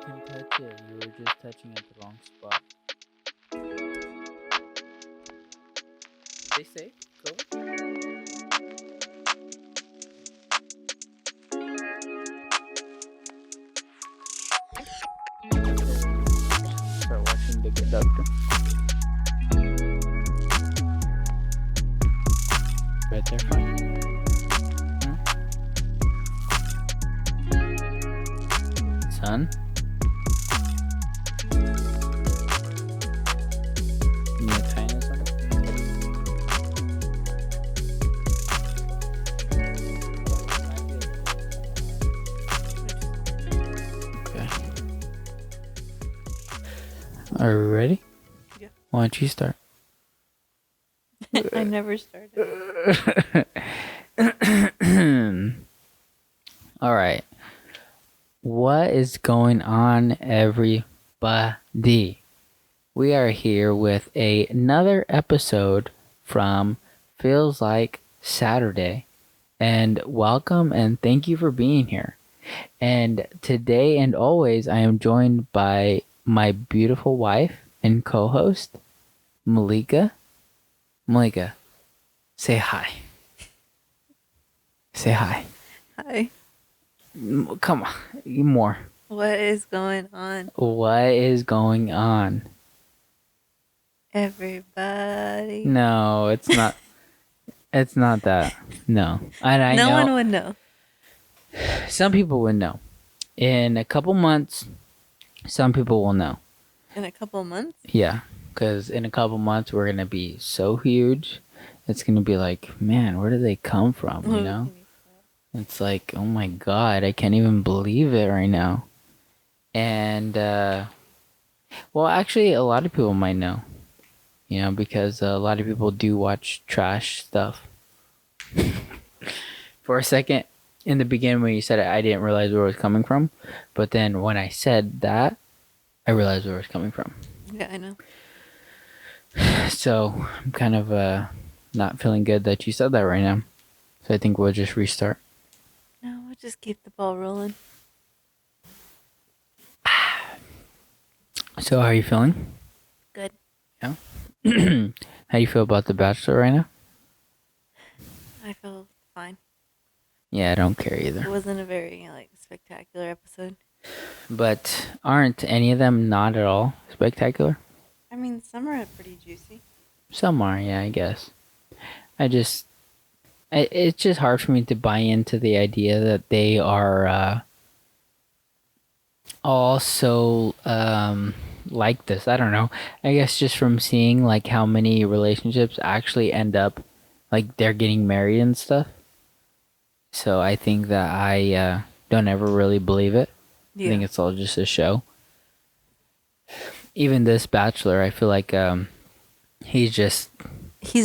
can touch it. You were just touching at the wrong spot. Did they say COVID? Start watching The Good Doctor. Right there, fine. Son? You need kindness on it? Okay. Are you ready? Yeah. Why don't you start? I never started. All right. What is going on, everybody? We are here with another episode from Feels Like Saturday. And welcome and thank you for being here. And today and always, I am joined by my beautiful wife and co host, Malika. Malika, say hi. Say hi. Hi. Come on, more. What is going on, What is going on? everybody? No, it's not. It's not that. No. And I No know one would know. some people would know. In a couple months, some people will know. In a couple months? Yeah. Because in a couple months, we're going to be so huge. It's going to be like, man, where did they come from? You know? It's like, oh my God, I can't even believe it right now. And, well, actually, a lot of people might know. You know, because a lot of people do watch trash stuff. For a second, in the beginning when you said it, I didn't realize where it was coming from. But then when I said that, I realized where it was coming from. Yeah, I know. So I'm kind of not feeling good that you said that right now. So I think we'll just restart. No, we'll just keep the ball rolling. So how are you feeling? Good. Yeah. How do you feel about The Bachelor right now? I feel fine. Yeah, I don't care It either. wasn't a very spectacular episode. But aren't any of them not at all spectacular? I mean, some are pretty juicy. Some are, yeah, I guess. It's just hard for me to buy into the idea that they are all so like this. I don't know. I guess just from seeing like how many relationships actually end up like they're getting married and stuff. So I think that I don't ever really believe it. I think it's all just a show. Even this Bachelor, I feel like he's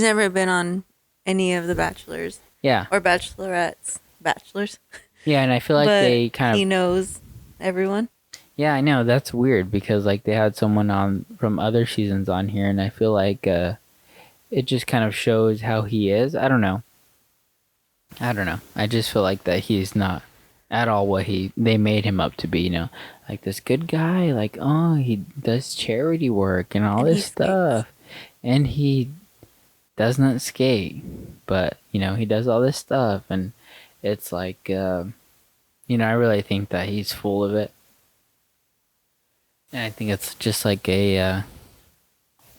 never been on any of the Bachelors yeah. or Bachelorettes. Bachelors. Yeah, and I feel like But they kind he of knows everyone. yeah, I know that's weird because like they had someone on from other seasons on here, and I feel like it just kind of shows how he is. I don't know. I just feel like that he's not at all what they made him up to be. You know, like this good guy. Like oh, he does charity work and all And he this stuff, and he does not skate, but you know he does all this stuff, and it's like you know I really think that he's full of it. And I think it's just like a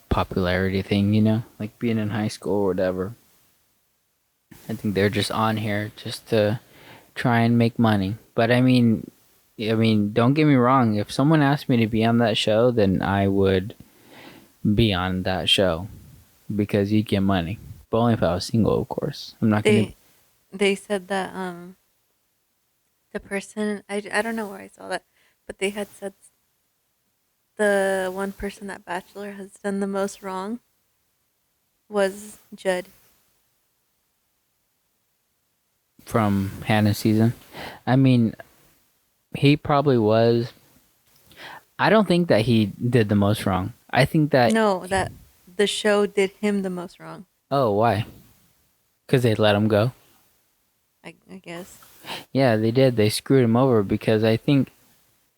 popularity thing, you know, like being in high school or whatever. I think they're just on here just to try and make money. But I mean, don't get me wrong. If someone asked me to be on that show, then I would be on that show because you'd get money. But only if I was single, of course. I'm not gonna. They said that the person I don't know where I saw that, but they had said the one person that Bachelor has done the most wrong was Judd. From Hannah's season. I mean, he probably was. I don't think that he did the most wrong. I think that No, that the show did him the most wrong. oh, why? Because they let him go. I guess. Yeah, they did. They screwed him over because I think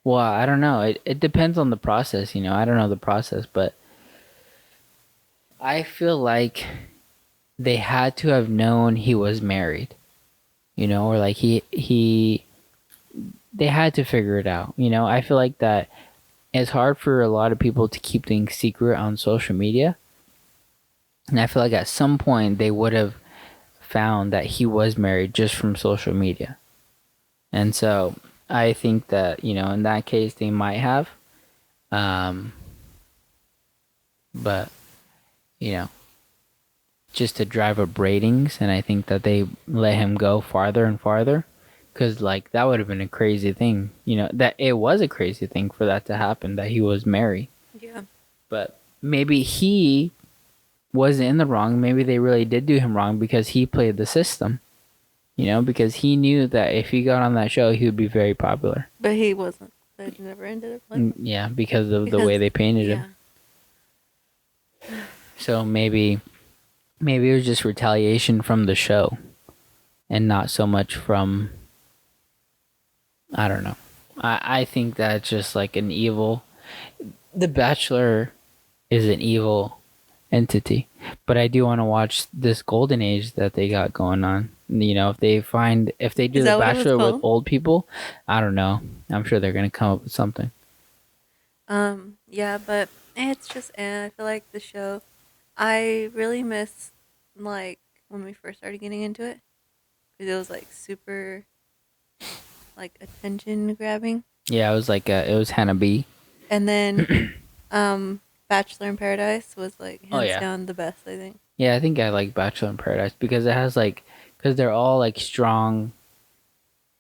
Well, I don't know. It depends on the process, you know. I don't know the process, but I feel like they had to have known he was married, you know, or like he they had to figure it out, you know. I feel like that it's hard for a lot of people to keep things secret on social media, and I feel like at some point they would have found that he was married just from social media. And so I think that, you know, in that case they might have um but, you know, just to drive up ratings, and I think that they let him go farther and farther, because like that would have been a crazy thing, you know, that it was a crazy thing for that to happen, that he was married. Yeah. But maybe he wasn't in the wrong. Maybe they really did do him wrong because he played the system, you know, because he knew that if he got on that show he would be very popular. But he wasn't. It never ended up like that. Yeah, because of the Because, way they painted him. yeah. So maybe it was just retaliation from the show and not so much from, I don't know. I think that's just like an evil. The Bachelor is an evil entity, but I do want to watch this golden age that they got going on. You know, if they do Is the that what it was Bachelor with called? old people, I don't know. I'm sure they're gonna come up with something. Yeah, but it's just, I feel like the show, I really miss, like, when we first started getting into it, because it was, like, super, like, attention grabbing. Yeah, it was Hannah B. And then, Bachelor in Paradise was, like, Oh hands yeah, down the best, I think. yeah. I think I like Bachelor in Paradise because it has like, because they're all like strong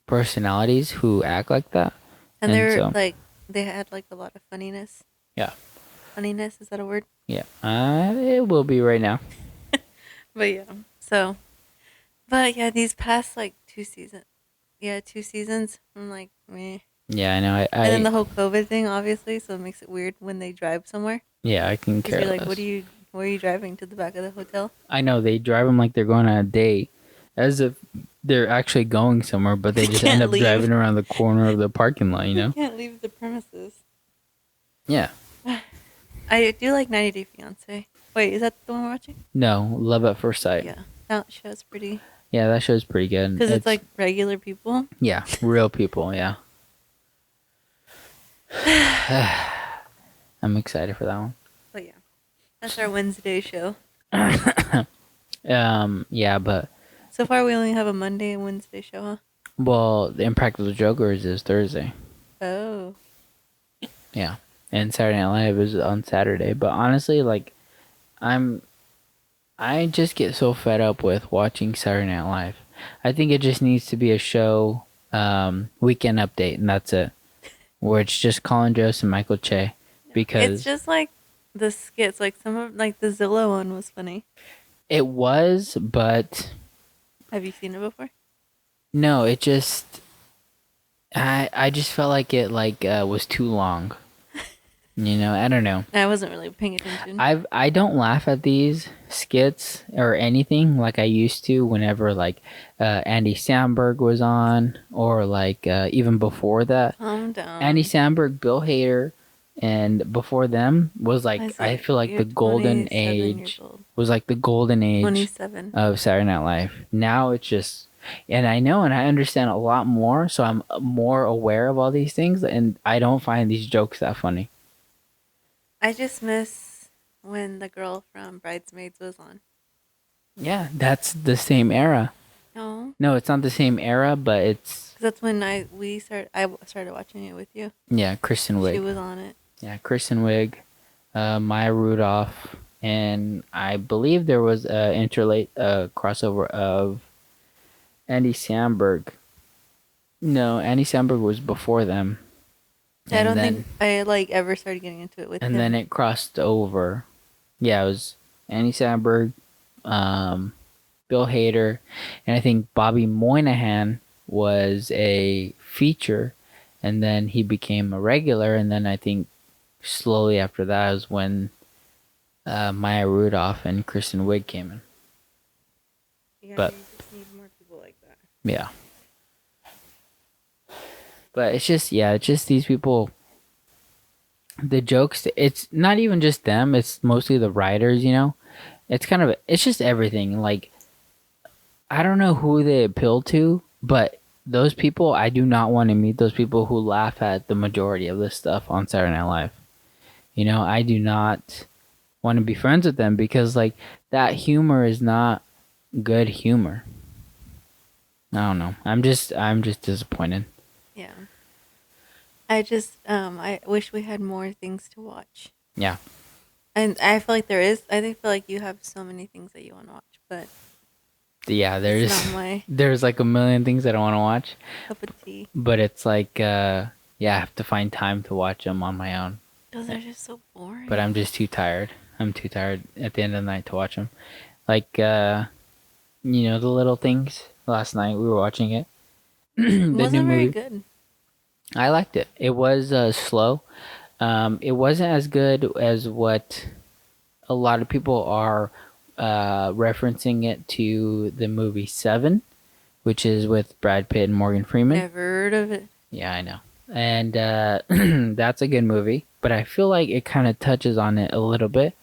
personalities who act like that, And and they're, so like, they had, like, a lot of funniness. yeah, Funniness, is that a word? yeah. It will be right now. But yeah. So, but yeah, these past, like, 2 seasons. Yeah, 2 seasons. I'm like, meh. Yeah, I know. And then the whole COVID thing, obviously, so it makes it weird when they drive somewhere. Yeah, I can Because care you're like, less. where are you driving to the back of the hotel? I know they drive them like they're going on a date, as if they're actually going somewhere, but they They just end can't up leave. driving around the corner of the parking lot. You They know? can't leave the premises. Yeah. I do like 90 Day Fiance. Wait, is that the one we're watching? No, Love at First Sight. Yeah, that show's pretty. Yeah, that show's pretty good. Because it's like regular people. yeah, real people. Yeah, I'm excited for that one. But yeah, that's our Wednesday show. Yeah, but So far, we only have a Monday and Wednesday show, huh? well, the Impractical Jokers is Thursday. Oh. Yeah, and Saturday Night Live is on Saturday. But honestly, like, I'm I just get so fed up with watching Saturday Night Live. I think it just needs to be a show, weekend update, and that's it. Where it's just Colin Jost and Michael Che, It's because just like the skits. Like some of, like the Zilla one was funny. it was, but Have you seen it before? no, it just I just felt like it was too long. You know, I don't know. I wasn't really paying attention. I don't laugh at these skits or anything like I used to whenever like Andy Samberg was on, or like even before that. Calm down. Andy Samberg, Bill Hader, and before them was like, was I like, feel like you're the golden 27 years age old. was like the golden age 27. of Saturday Night Live. Now it's just, and I know and I understand a lot more, so I'm more aware of all these things, and I don't find these jokes that funny. I just miss when the girl from Bridesmaids was on. Yeah, that's the same era. No, No, it's not the same era, but it's, 'cause that's when I started watching it with you. yeah, Kristen She Wiig. was on it. Yeah, Kristen Wiig, Maya Rudolph, and I believe there was a crossover of Andy Samberg. No, Andy Samberg was before them. I don't think I like ever started getting into it with and him. then it crossed over. Yeah, it was Andy Samberg, Bill Hader, and I think Bobby Moynihan was a feature, and then he became a regular, and then I think slowly after that is when Maya Rudolph and Kristen Wiig came in. Yeah, but- you just need more people like that. Yeah. But it's just, yeah, it's just these people. The jokes. It's not even just them. It's mostly the writers. It's kind of. It's just everything. Like I don't know who they appeal to, but those people, I do not want to meet those people who laugh at the majority of this stuff on Saturday Night Live. I do not want to be friends with them because like that humor is not good humor. I don't know. I'm just disappointed. Yeah. I wish we had more things to watch. Yeah. And I feel like there is. I think feel like you have so many things that you want to watch, but Yeah, it's there's not my there's like a million things that I want to watch, cup of tea. but it's like yeah, I have to find time to watch them on my own. Those are just so boring. But I'm just too tired. I'm too tired at the end of the night to watch them. Like the little things. Last night we were watching it. It The new wasn't very movie. good. I liked it. It was slow. It wasn't as good as what a lot of people are referencing it to the movie Seven, which is with Brad Pitt and Morgan Freeman. Never heard of it. Yeah, I know. And that's a good movie, but I feel like it kind of touches on it a little bit.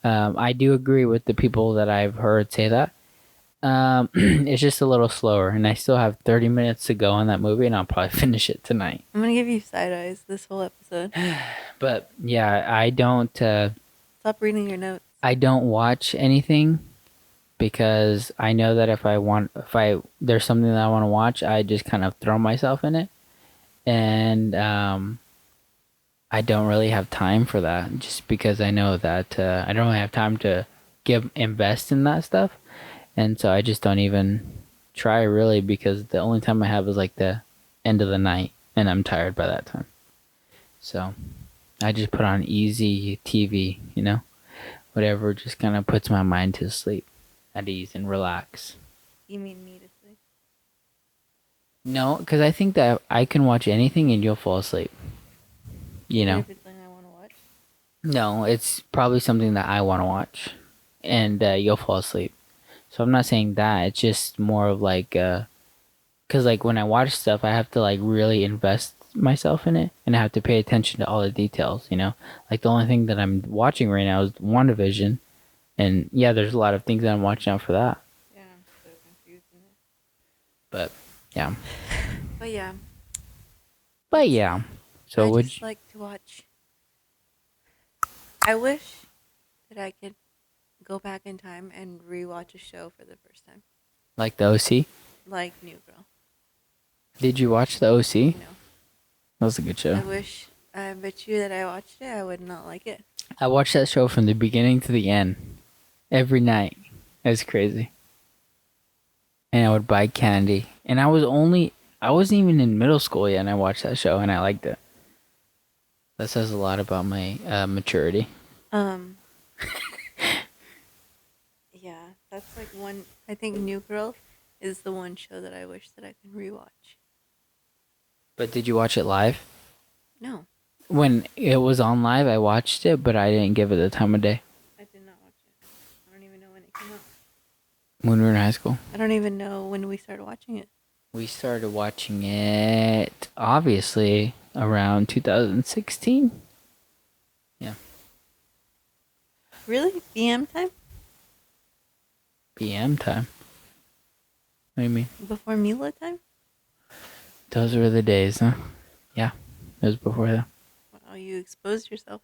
I do agree with the people that I've heard say that. It's just a little slower, and I still have 30 minutes to go on that movie, and I'll probably finish it tonight. I'm gonna give you side eyes this whole episode. But yeah, I don't. Stop reading your notes. I don't watch anything because I know that if there's something that I want to watch, I just kind of throw myself in it, and I don't really have time for that. Just because I know that I don't really have time to invest in that stuff, and so I just don't even try really because the only time I have is like the end of the night, and I'm tired by that time. So I just put on easy TV, whatever just kind of puts my mind to sleep at ease and relax. You mean me to sleep? No, because I think that I can watch anything and you'll fall asleep. What if it's something I want to watch? No, it's probably something that I want to watch and you'll fall asleep. So I'm not saying that. It's just more of like, because like when I watch stuff, I have to like really invest myself in it and I have to pay attention to all the details, Like the only thing that I'm watching right now is WandaVision. And yeah, there's a lot of things that I'm watching out for that. Yeah, I'm so confused in it. But yeah. But yeah. But yeah. So I would just like to watch. I wish that I could go back in time and rewatch a show for the first time, like the OC? like New Girl. Did you watch the OC? You know, That was a good show. I wish. I bet you that I watched it, I would not like it. I watched that show from the beginning to the end. Every night. It was crazy. And I would buy candy. And I wasn't even in middle school yet and I watched that show and I liked it. That says a lot about my maturity. Yeah, that's like one. I think New Girl is the one show that I wish that I could rewatch. But did you watch it live? No, When it was on live, I watched it, but I didn't give it the time of day. I did not watch it. I don't even know when it came out. When we were in high school. I don't even know when we started watching it. We started watching it, obviously, around 2016. Yeah. Really? BM time? PM time. What do you mean? Before Mila time? Those were the days, huh? Yeah, it was before that. Wow, you exposed yourself.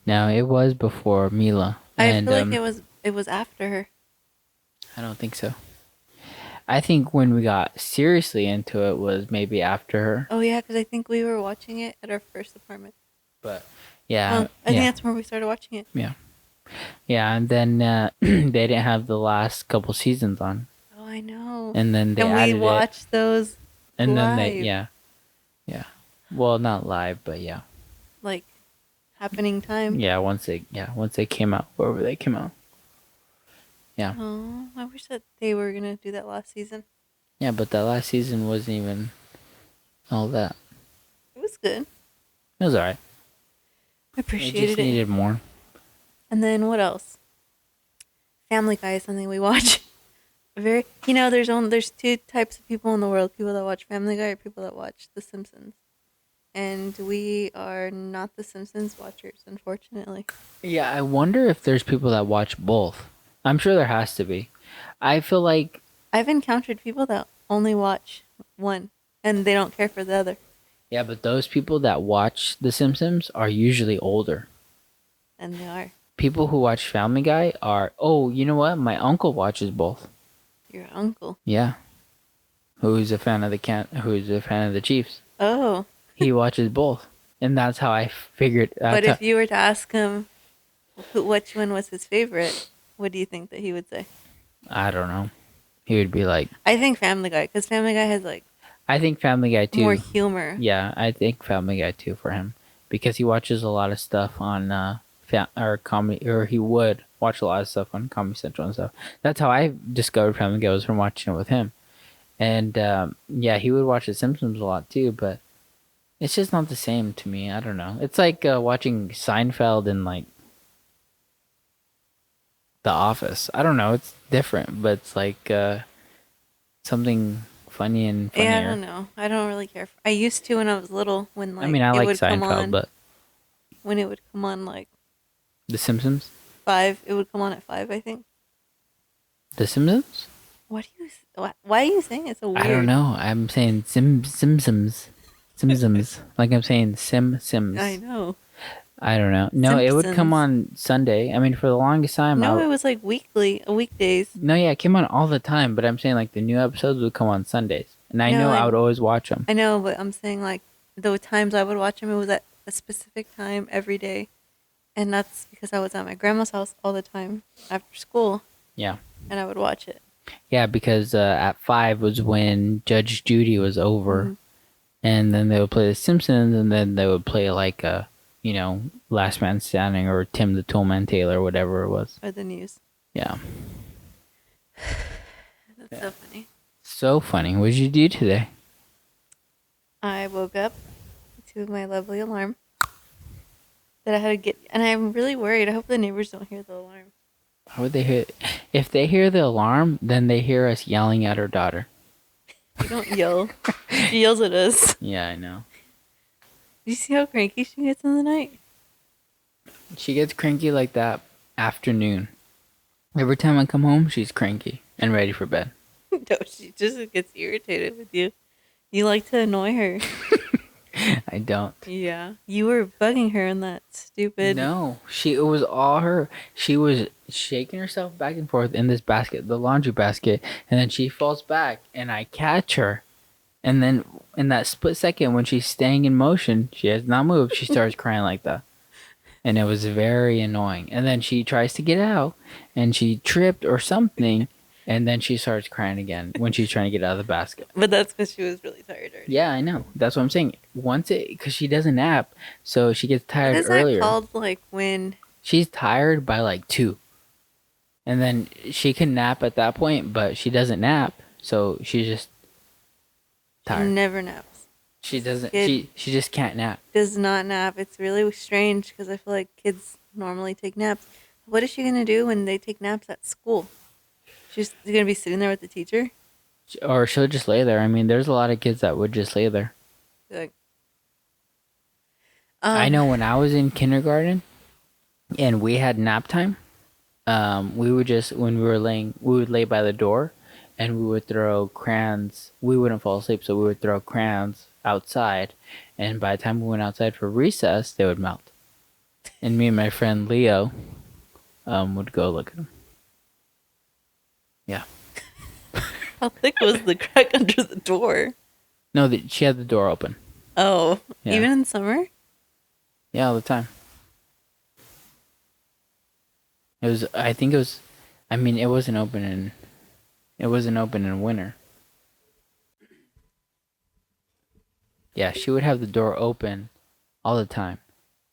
No, it was before Mila. I feel like it was after her. I don't think so. I think when we got seriously into it was maybe after her. Oh yeah, because I think we were watching it at our first apartment. But yeah, I think that's where we started watching it. yeah, and then they didn't have the last couple seasons on, Oh, I know. and then they And added we watched those and then live. yeah. Well, not live, but yeah. Like happening time. Yeah, once they came out, wherever they came out. Yeah. Oh, I wish that they were gonna do that last season. Yeah, but that last season wasn't even all that. It was good. It was alright. I It appreciated just it. needed more. And then what else? Family Guy is something we watch. Very, there's two types of people in the world: people that watch Family Guy or people that watch The Simpsons. And we are not the Simpsons watchers, unfortunately. Yeah, I wonder if there's people that watch both. I'm sure there has to be. I feel like, I've encountered people that only watch one and they don't care for the other. yeah, but those people that watch The Simpsons are usually older. And they are. People who watch Family Guy are, oh, you know what? My uncle watches both. Your uncle. Yeah, who's a fan of the Chiefs. Oh. He watches both, and that's how I figured. But if you were to ask him which one was his favorite, what do you think that he would say? I don't know. He would be like, I think Family Guy, because Family Guy has like I think Family Guy too. more humor. Yeah, I think Family Guy too for him because he watches a lot of stuff on or comedy, or he would watch a lot of stuff on Comedy Central and stuff. That's how I discovered Family Guy, was from watching it with him. And yeah, he would watch The Simpsons a lot too, but it's just not the same to me. I don't know. It's like watching Seinfeld and like The Office. I don't know. It's different, but it's like something funny and funnier. Yeah, I don't know. I don't really care. I used to when I was little. When like I mean, I it like would come Seinfeld, on, but when it would come on like The Simpsons. 5, it would come on at 5, I think. The Simpsons. What do you? Why are you saying it so weird? I don't know. I'm saying Simpsons. Simpsons. Like I'm saying Sims. I know. I don't know. No, it would come on Sunday. I mean, for the longest time. No, it was like weekdays. No, yeah, it came on all the time. But I'm saying like the new episodes would come on Sundays, and I No, know I would always watch them. I know, but I'm saying like the times I would watch them, it was at a specific time every day, and that's because I was at my grandma's house all the time after school. Yeah. And I would watch it. Yeah, because at 5 was when Judge Judy was over, Mm-hmm. and then they would play The Simpsons, and then they would play like Last Man Standing or Tim the Toolman Taylor, whatever it was. Or the news. Yeah. That's so funny. So funny. What did you do today? I woke up to my lovely alarm that I had to get, and I'm really worried. I hope the neighbors don't hear the alarm. How would they hear? If they hear the alarm, then they hear us yelling at her daughter. We don't yell. She yells at us. Yeah, I know. Do you see how cranky she gets in the night? She gets cranky like that afternoon. Every time I come home, she's cranky and ready for bed. No, she just gets irritated with you. You like to annoy her. I don't. Yeah. You were bugging her in that stupid... No, it was all her. She was shaking herself back and forth in this basket, the laundry basket, and then she falls back, and I catch her. And then in that split second when she's staying in motion, she has not moved, she starts crying like that. And it was very annoying. And then she tries to get out, and she tripped or something, and then she starts crying again when she's trying to get out of the basket. But that's because she was really tired already. Yeah, I know. That's what I'm saying. Because she doesn't nap, so she gets tired earlier. What is that called, like, when... She's tired by like 2. And then she can nap at that point, but she doesn't nap, so she's just tired. She never naps. She doesn't. She just can't nap. Does not nap. It's really strange because I feel like kids normally take naps. What is she gonna do when they take naps at school? She's gonna be sitting there with the teacher, or she'll just lay there. I mean, there's a lot of kids that would just lay there. like, I know when I was in kindergarten, and we had nap time. We would just when we would lay by the door, and we would throw crayons. We wouldn't fall asleep, so we would throw crayons outside, and by the time we went outside for recess, they would melt. And me and my friend Leo would go look at them. Yeah. How thick was the crack under the door? No, she had the door open. Oh, yeah. Even in summer? Yeah, all the time. It was. I think it was. I mean, it wasn't open in winter. Yeah, she would have the door open all the time.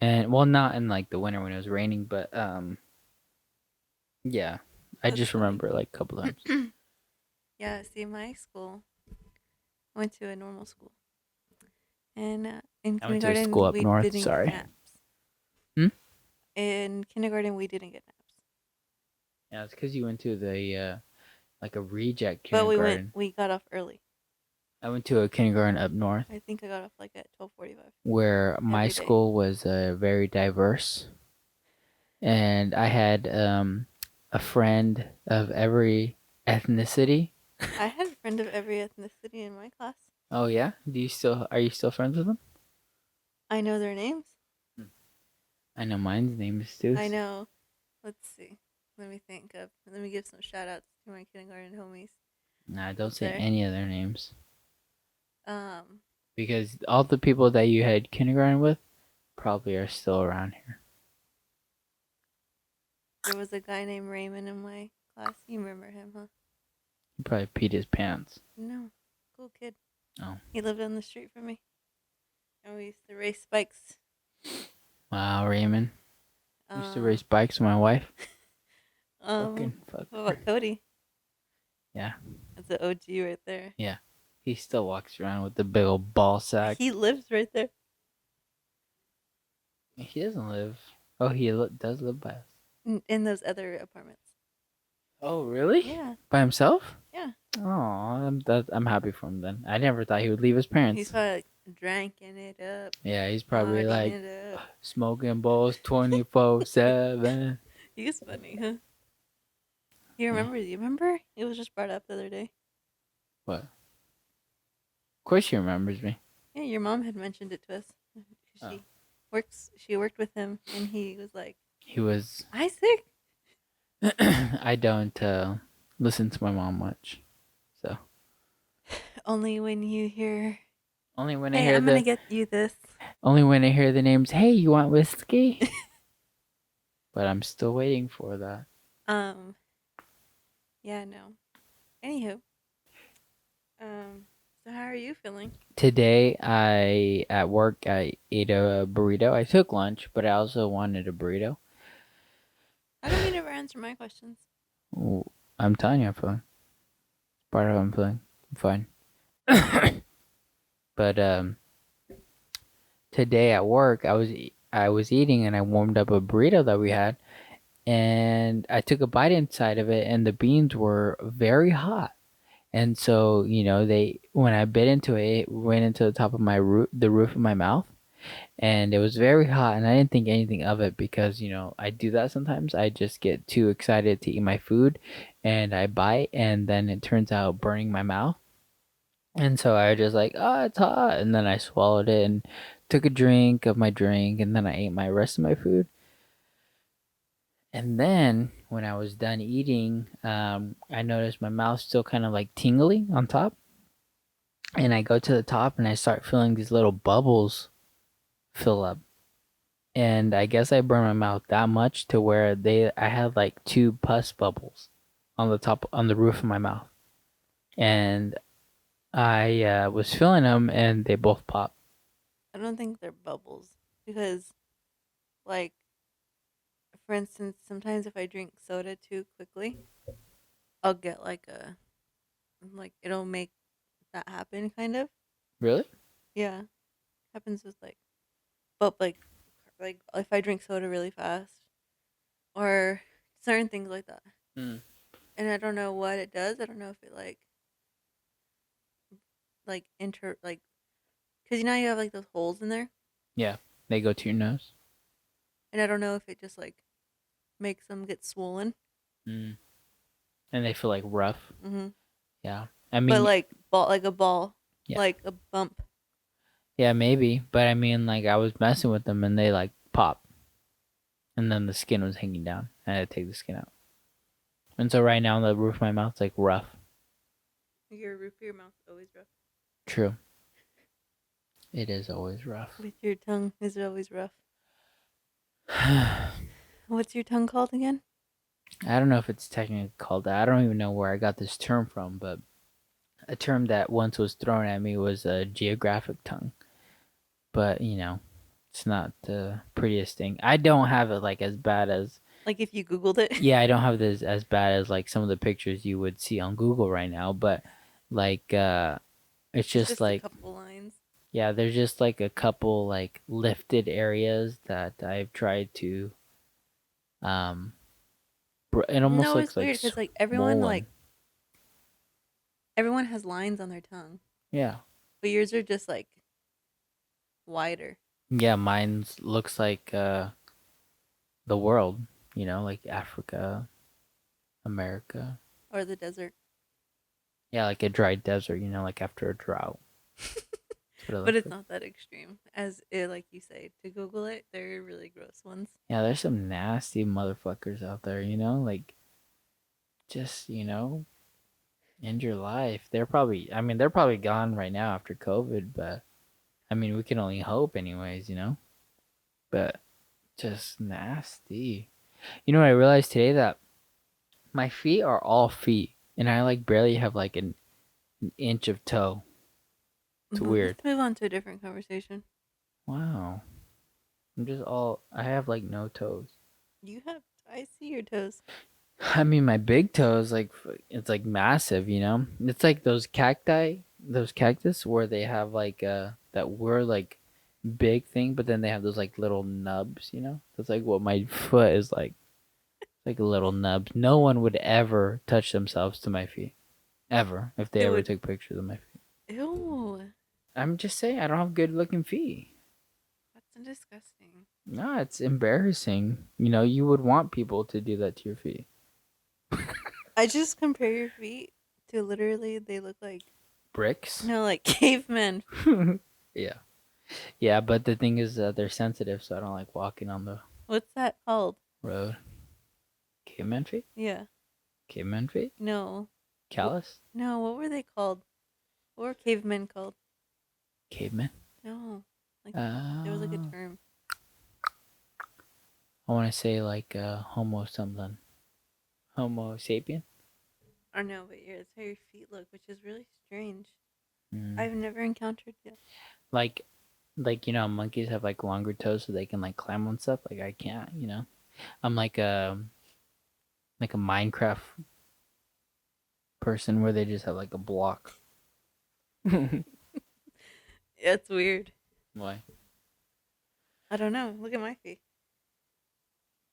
And well, not in like the winter when it was raining, but yeah. I just remember like a couple times. Yeah, see, my school, I went to a normal school. And in I went to a kindergarten, school up we north, didn't sorry. get naps. In kindergarten, we didn't get naps. Yeah, it's because you went to the like a reject But kindergarten. we got off early. I went to a kindergarten up north I think I got off like at 12:45 where my every day. school was very diverse, and I had a friend of every ethnicity. I had a friend of every ethnicity in my class. Oh yeah, are you still friends with them? I know their names. I know mine's name is I Stu's. know. Let's see. Let me think of. Let me give some shout outs to my kindergarten homies Nah, up don't say there. any of their names Um, because all the people that you had kindergarten with probably are still around here. there was a guy named Raymond in my class. You remember him, huh? He probably peed his pants. No. Cool kid. Oh, He lived down the street from me. And we used to race bikes. wow, Raymond. Used to Um, race bikes with my wife. um, Fucking fuck. what about Cody? Yeah, That's the OG right there. yeah. He still walks around with the big old ball sack. He lives right there. He doesn't live. Oh, does live by us. In those other apartments. Oh, really? Yeah. By himself? Yeah. Oh, I'm happy for him then. I never thought he would leave his He's parents. probably like drinking it up, Yeah, he's probably partying like it up. smoking balls 24/7. He's funny, huh? You Yeah. remember? You remember? It was just brought up the other day. What? Of course he remembers me. Yeah, your mom had mentioned it to us. Oh. She works. She worked with him, and he was like, He was. "Isaac." I don't listen to my mom much, so Only when you hear, only when I "Hey, hear I'm gonna the get you this." only when I hear the names. Hey, you want whiskey? But I'm still waiting for that. um. Yeah. No. Anywho. So how are you feeling? Today, I at work I ate a burrito. I took lunch, but I also wanted a burrito. How come you never answer my questions? Ooh, I'm telling you, I'm feeling. Part of how I'm feeling. I'm fine. But today at work, I was eating and I warmed up a burrito that we had, and I took a bite inside of it, and the beans were very hot. And so, they when I bit into it, it went into the top of the roof of my mouth, and it was very hot. And I didn't think anything of it because I do that sometimes. I just get too excited to eat my food, and I bite, and then it turns out burning my mouth. And so I just like, oh, it's hot, and then I swallowed it and took a drink of my drink, and then I ate my rest of my food. And then when I was done eating, I noticed my mouth still kind of like tingly on top. And I go to the top and I start feeling these little bubbles fill up. And I guess I burned my mouth that much to where I had like two pus bubbles on the roof of my mouth. And I was feeling them and they both popped. I don't think they're bubbles because, like, for instance, sometimes if I drink soda too quickly, I'll get like it'll make that happen, kind of. Really? Yeah, happens with but like if I drink soda really fast or certain things like that. Mm. And I don't know what it does. I don't know if it like inter like because you know you have like those holes in there, Yeah. They go to your nose. and I don't know if it just like makes them get swollen. Mm. And they feel like rough. Mm-hmm. Yeah. I But mean, like a ball, yeah. like a bump. Yeah, maybe. But I mean, like, I was messing with them and they, like, pop. And then the skin was hanging down. I had to take the skin out. And so right now, the roof of my mouth's, like, rough. Your roof of your mouth always rough. True. It is always rough. With your tongue is always rough. I What's your tongue called again? don't know if it's technically called that. I don't even know where I got this term from, but a term that once was thrown at me was a geographic tongue. But, it's not the prettiest thing. I don't have it, like, as bad as... Like if you Googled it. Yeah, I don't have this as bad as, like, some of the pictures you would see on Google right now, but, like, it's It's just, just a like... couple lines. Yeah, there's just, like, a couple, like, lifted areas that I've tried to... It almost No, looks, it's like, weird because like everyone like swollen. Everyone has lines on their tongue, Yeah. but yours are just like wider. Yeah, mine looks like the world, like Africa, America. Or the desert. Yeah, like a dry desert, like after a drought. That's what it But looks it's like. not that extreme. As it, like you say, to Google it, they're really gross ones. Yeah, there's some nasty motherfuckers out there, like just, end your life. They're probably gone right now after COVID, but we can only hope anyways. But just nasty. You know what I realized today that my feet are all feet and I like barely have like an inch of toe. It's Let's weird. move on to a different conversation. Wow. I have like no toes. You have, I see your toes. My big toe is like, it's like massive. It's like those cactus where they have like, that were like big thing, but then they have those like little nubs. That's like what my foot is like. It's like a little nubs. No one would ever touch themselves to my feet. Ever. If they It ever would, took pictures of my feet. ew, I'm just saying, I don't have good looking feet. that's disgusting. No, it's embarrassing. You would want people to do that to your feet. I just compare your feet to literally, they look like, Bricks? no, like cavemen. Yeah. Yeah, but the thing is that they're sensitive, so I don't like walking on the What's that called? road. Caveman feet? Yeah. Caveman feet? No. Callus? No, what were they called? What were cavemen called? Caveman? No. Like, there was like a Uh, term. I want to say like Homo something. Homo sapien? Or no, but yeah, it's how your feet look, which is really strange. Mm. I've never encountered it. Like, monkeys have like longer toes so they can like climb on stuff. Like I can't. I'm like a Minecraft person where they just have like a block. It's weird. Why? I don't know. Look at my feet.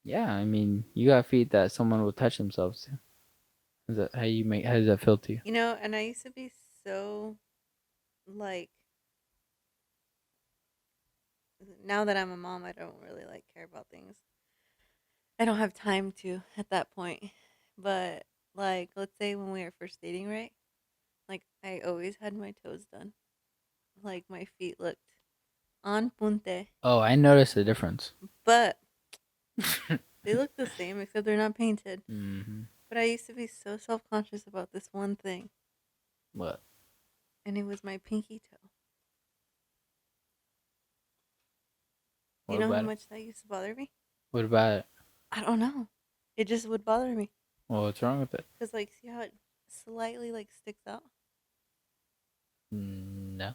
Yeah, you got feet that someone will touch themselves to. How does that feel to you? And I used to be so like now that I'm a mom, I don't really like care about things. I don't have time to at that point. But like let's say when we were first dating, right? Like I always had my toes done. Like my feet looked on punte. Oh, I noticed the difference. But they look the same except they're not painted. Mm-hmm. But I used to be so self-conscious about this one thing, What? and it was my pinky toe. Do What you know how about it? much that used to bother me? What about it? I don't know. It just would bother me. Well, what's wrong with it? Cause like, see how it slightly like sticks out? No.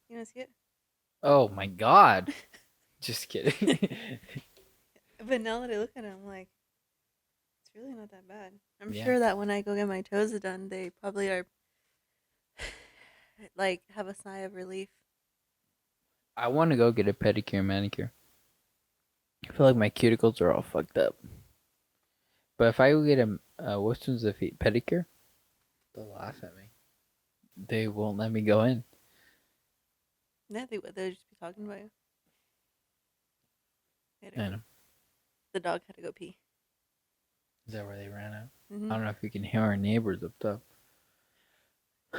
You know, see it? Oh my God. Just kidding. But now that I look at it, I'm like, it's really not that bad. I'm Yeah. sure that when I go get my toes done, they probably are like have a sigh of relief. I want to go get a pedicure and manicure. I feel like my cuticles are all fucked up. But if I go get what's the feet pedicure, they'll laugh at me. They won't let me go in. Yeah, they would. They'd just be talking about you. I know. The dog had to go pee. Is that where they ran out? Hmm. I don't know if you can hear our neighbors up top.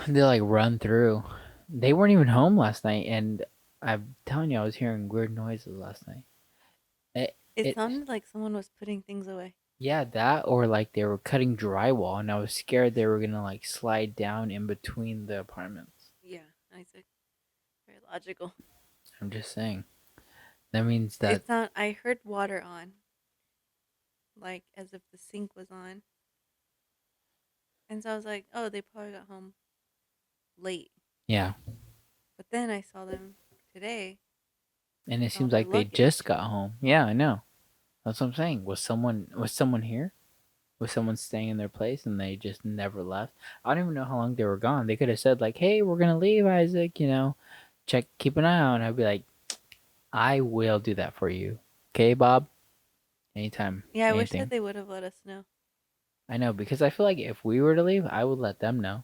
They like run through. They weren't even home last night, and I'm telling you, I was hearing weird noises last night. It, It it, sounded like someone was putting things away. yeah, that or like they were cutting drywall, and I was scared they were gonna like slide down in between the apartments. Yeah, Isaac. Very logical. I'm just saying. That means that It's not. I heard water on, like as if the sink was on, and so I was like, "Oh, they probably got home late." yeah, But then I saw them today and it with all seems their like they just luggage. got home. Yeah, I know. That's what I'm saying. Was someone here? Was someone staying in their place and they just never left? I don't even know how long they were gone. They could have said like, "Hey, we're gonna leave, Isaac. Check, keep an eye on." I'd be like, "I will do that for you, okay, Bob? Anytime, Yeah, I wish that anything." they would have let us know. I know because I feel like if we were to leave, I would let them know.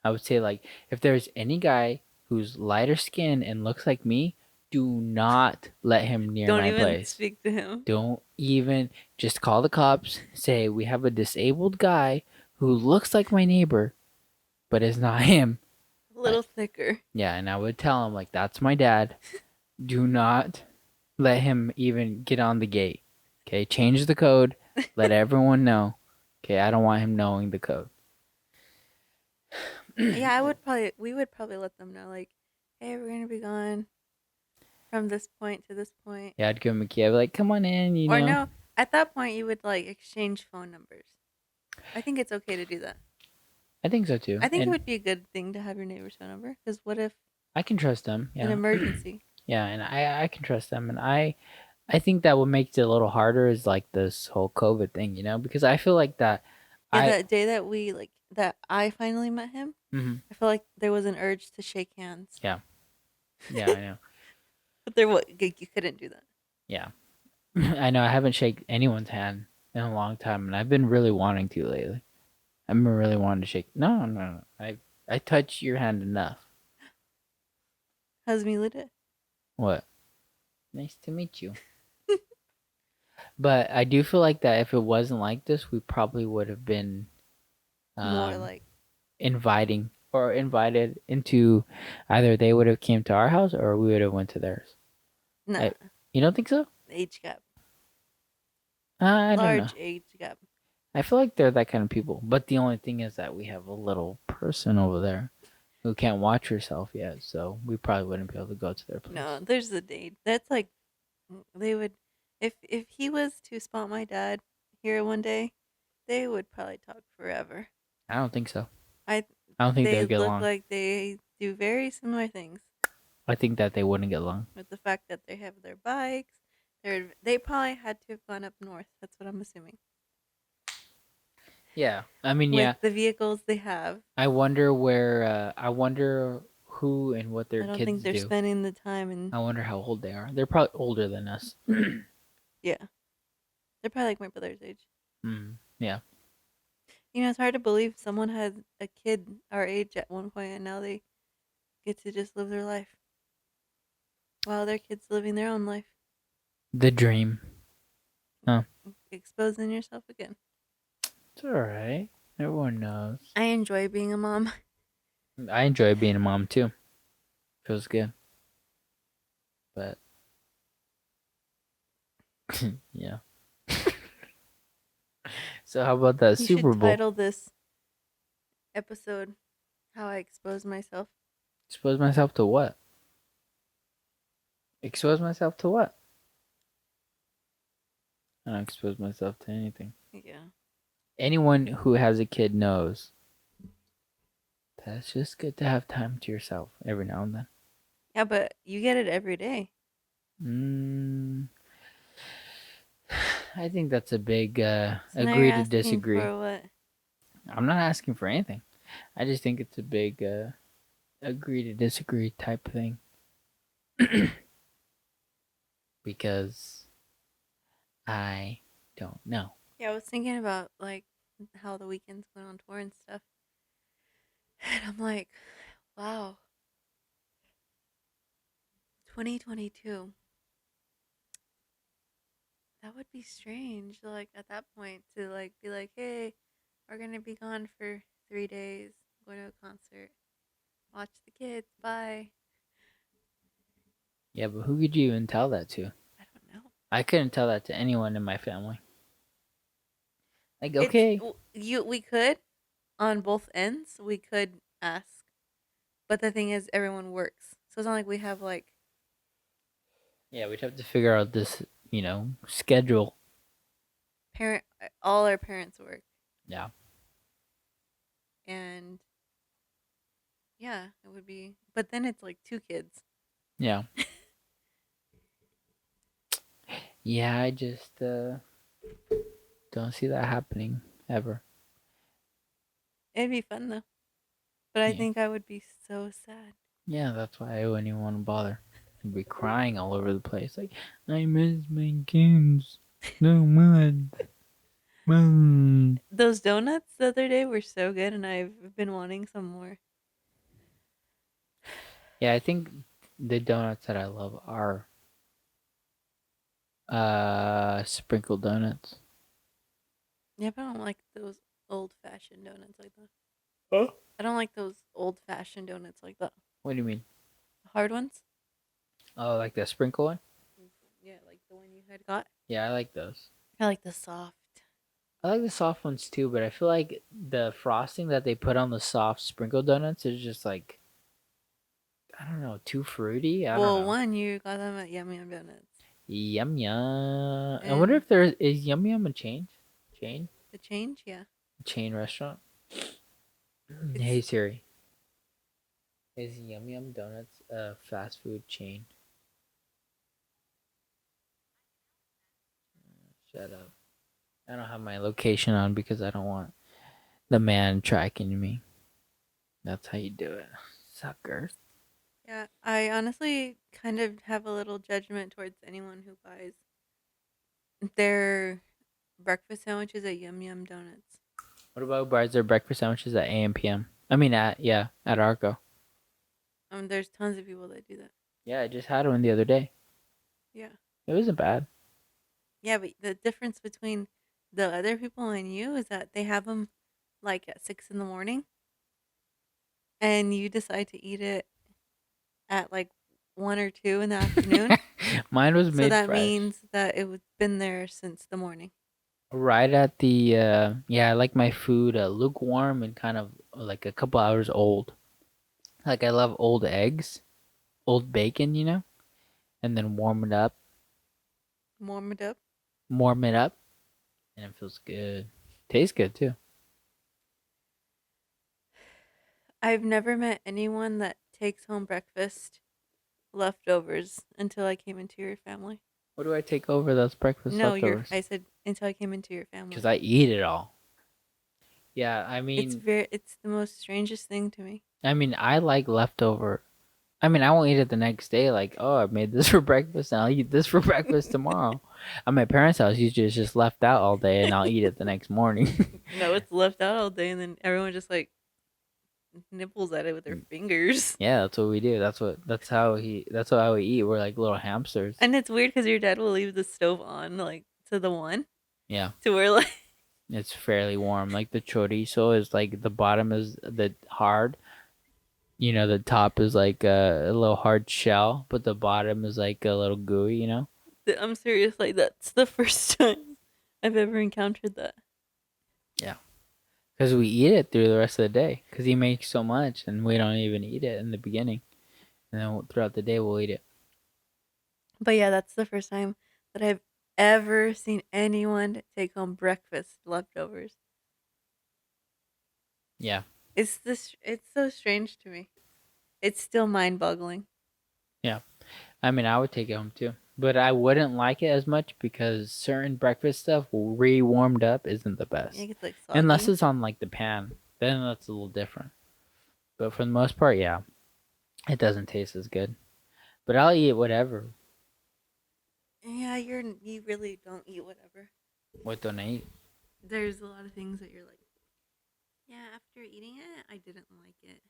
I would say like if there's any guy who's lighter skin and looks like me, do not let him near Don't my even place. speak to him. Don't even just call the cops. Say we have a disabled guy who looks like my neighbor, but is not him. A little thicker. Yeah, and I would tell him like that's my dad. Do not let him even get on the gate. Okay, change the code. Let everyone know. Okay, I don't want him knowing the code. Yeah, I would probably. We would probably let them know, like, hey, we're gonna be gone from this point to this point. Yeah, I'd give him a key. I'd be like, come on in, you Or know. no, at that point you would like exchange phone numbers. I think it's okay to do that. I think so too. I think it And would be a good thing to have your neighbor's phone number because what if I can trust them. an Yeah. emergency? Yeah, and I can trust them. And I think that what makes it a little harder is like this whole COVID thing, you know, because I feel like that Yeah, I that day that we like that I finally met him, mhm, I feel like there was an urge to shake hands, yeah. Yeah, I know. but there was you couldn't do that. Yeah. I know I haven't shaken anyone's hand in a long time and I've been really wanting to lately. I've been really wanting to shake. No, no, no. I touch your hand enough. How's Mila did? What? Nice to meet you. But I do feel like that if it wasn't like this, we probably would have been More um like inviting or invited into either they would have came to our house or we would have went to theirs. nah, I, you don't think so? age gap, I don't know. large age gap. I feel like they're that kind of people. But the only thing is that we have a little person over there who can't watch herself yet, so we probably wouldn't be able to go to their No, place. there's the date. That's like they would if he was to spot my dad here one day, they would probably talk forever. I don't think so. I I don't think they they would get look along. like they do very similar things. I think that they wouldn't get along. With the fact that they have their bikes, they probably had to have gone up north. That's what I'm assuming. Yeah. I mean, With yeah. the vehicles they have, I wonder where I wonder who and what their I don't think kids they're do. spending the time in. I wonder how old they are. They're probably older than us. Yeah, they're probably like my brother's age. Yeah. You know, it's hard to believe someone had a kid our age at one point and now they get to just live their life while their kids living their own life. The dream. Huh. Exposing yourself again. It's alright. Everyone knows. I enjoy being a mom. I enjoy being a mom too. Feels good. But yeah. So how about that You Super should Bowl? title this episode How I Expose Myself. Expose myself to what? Expose myself to what? I don't expose myself to anything. Yeah. Anyone who has a kid knows that it's just good to have time to yourself every now and then. Yeah, but you get it every day. Mm, I think that's a big So now agree you're to asking disagree. for what? I'm not asking for anything. I just think it's a big agree to disagree type thing. Because I don't know. Yeah, I was thinking about like how the weekends went on tour and stuff. And I'm like, wow, 2022. That would be strange, like at that point, to like be like, hey, we're gonna be gone for 3 days, going to a concert, watch the kids, bye. Yeah, but who could you even tell that to? I don't know. I couldn't tell that to anyone in my family. Like, It's okay. we could on both ends we could ask, but the thing is, everyone works, so it's not like we have like Yeah, we'd have to figure out this, schedule. parent. All our parents work, Yeah. and yeah, it would be. But then it's like two kids. Yeah. Yeah, I just don't see that happening ever. It'd be fun though, but I Yeah. think I would be so sad. Yeah, that's why I wouldn't even want to bother. I'd be crying all over the place. Like, I miss my kids so much. Mm. Those donuts the other day were so good, and I've been wanting some more. Yeah, I think the donuts that I love are sprinkle donuts. Yeah, but I don't like those old fashioned donuts like that. Huh? I don't like those old fashioned donuts like that. What do you mean? The hard ones? Oh, like the sprinkle one? Yeah, like the one you had got. Yeah, I like those. I like the soft. I like the soft ones too, but I feel like the frosting that they put on the soft sprinkle donuts is just like, I don't know, too fruity. I don't Well, know. one you got them at Yum Yum Donuts, Yum yum. I wonder and if there is Yum Yum a chain the change, yeah, chain restaurant. Hey it's Siri, is Yum Yum Donuts a fast food chain? Shut up. I don't have my location on because I don't want the man tracking me. That's how you do it, suckers. yeah. I honestly kind of have a little judgment towards anyone who buys their breakfast sandwiches at Yum Yum Donuts. What about buys their breakfast sandwiches at AM PM? I mean at Arco. There's tons of people that do that. Yeah, I just had one the other day. Yeah, It wasn't bad. yeah, but the difference between the other people and you is that they have them like at 6 in the morning, and you decide to eat it at like 1 or 2 in the afternoon. Mine was So made that fresh. means that it was been there since the morning. Right at the yeah, I like my food lukewarm and kind of like a couple hours old. Like I love old eggs, old bacon, and then Warm it up. warm it up, and it feels good. Tastes good too. I've never met anyone that takes home breakfast leftovers until I came into your family. What do I take over those breakfast No, leftovers? I said until I came into your Because family. I eat it all. Yeah, It's the most strangest thing to me. I like leftover. I won't eat it the next day. Like, oh, I made this for breakfast, and I'll eat this for breakfast tomorrow. At my parents' house, usually it's just left out all day, and I'll eat it the next morning. No, it's left out all day and then everyone just like nibbles at it with their fingers. Yeah, that's what we do. That's how we eat. We're like little hamsters. And it's weird because your dad will leave the stove on like to the one Yeah, to where like it's fairly warm. Like the chorizo is like the bottom is the hard. The top is like a little hard shell, but the bottom is like a little gooey. I'm serious, like that's the first time I've ever encountered that. Yeah, because we eat it through the rest of the day. Because he makes so much, and we don't even eat it in the beginning, and then throughout the day we'll eat it. But yeah, that's the first time that I've ever seen anyone take home breakfast leftovers. Yeah, It's so strange to me. It's still mind-boggling. yeah. I would take it home too, but I wouldn't like it as much because certain breakfast stuff re-warmed up isn't the It best, gets like unless soggy. it's on like the pan. Then that's a little different. But for the most part, yeah, it doesn't taste as good. But I'll eat whatever. Yeah, you really don't eat whatever. What don't I eat? There's a lot of things that you're like, yeah, after eating it, I didn't like it.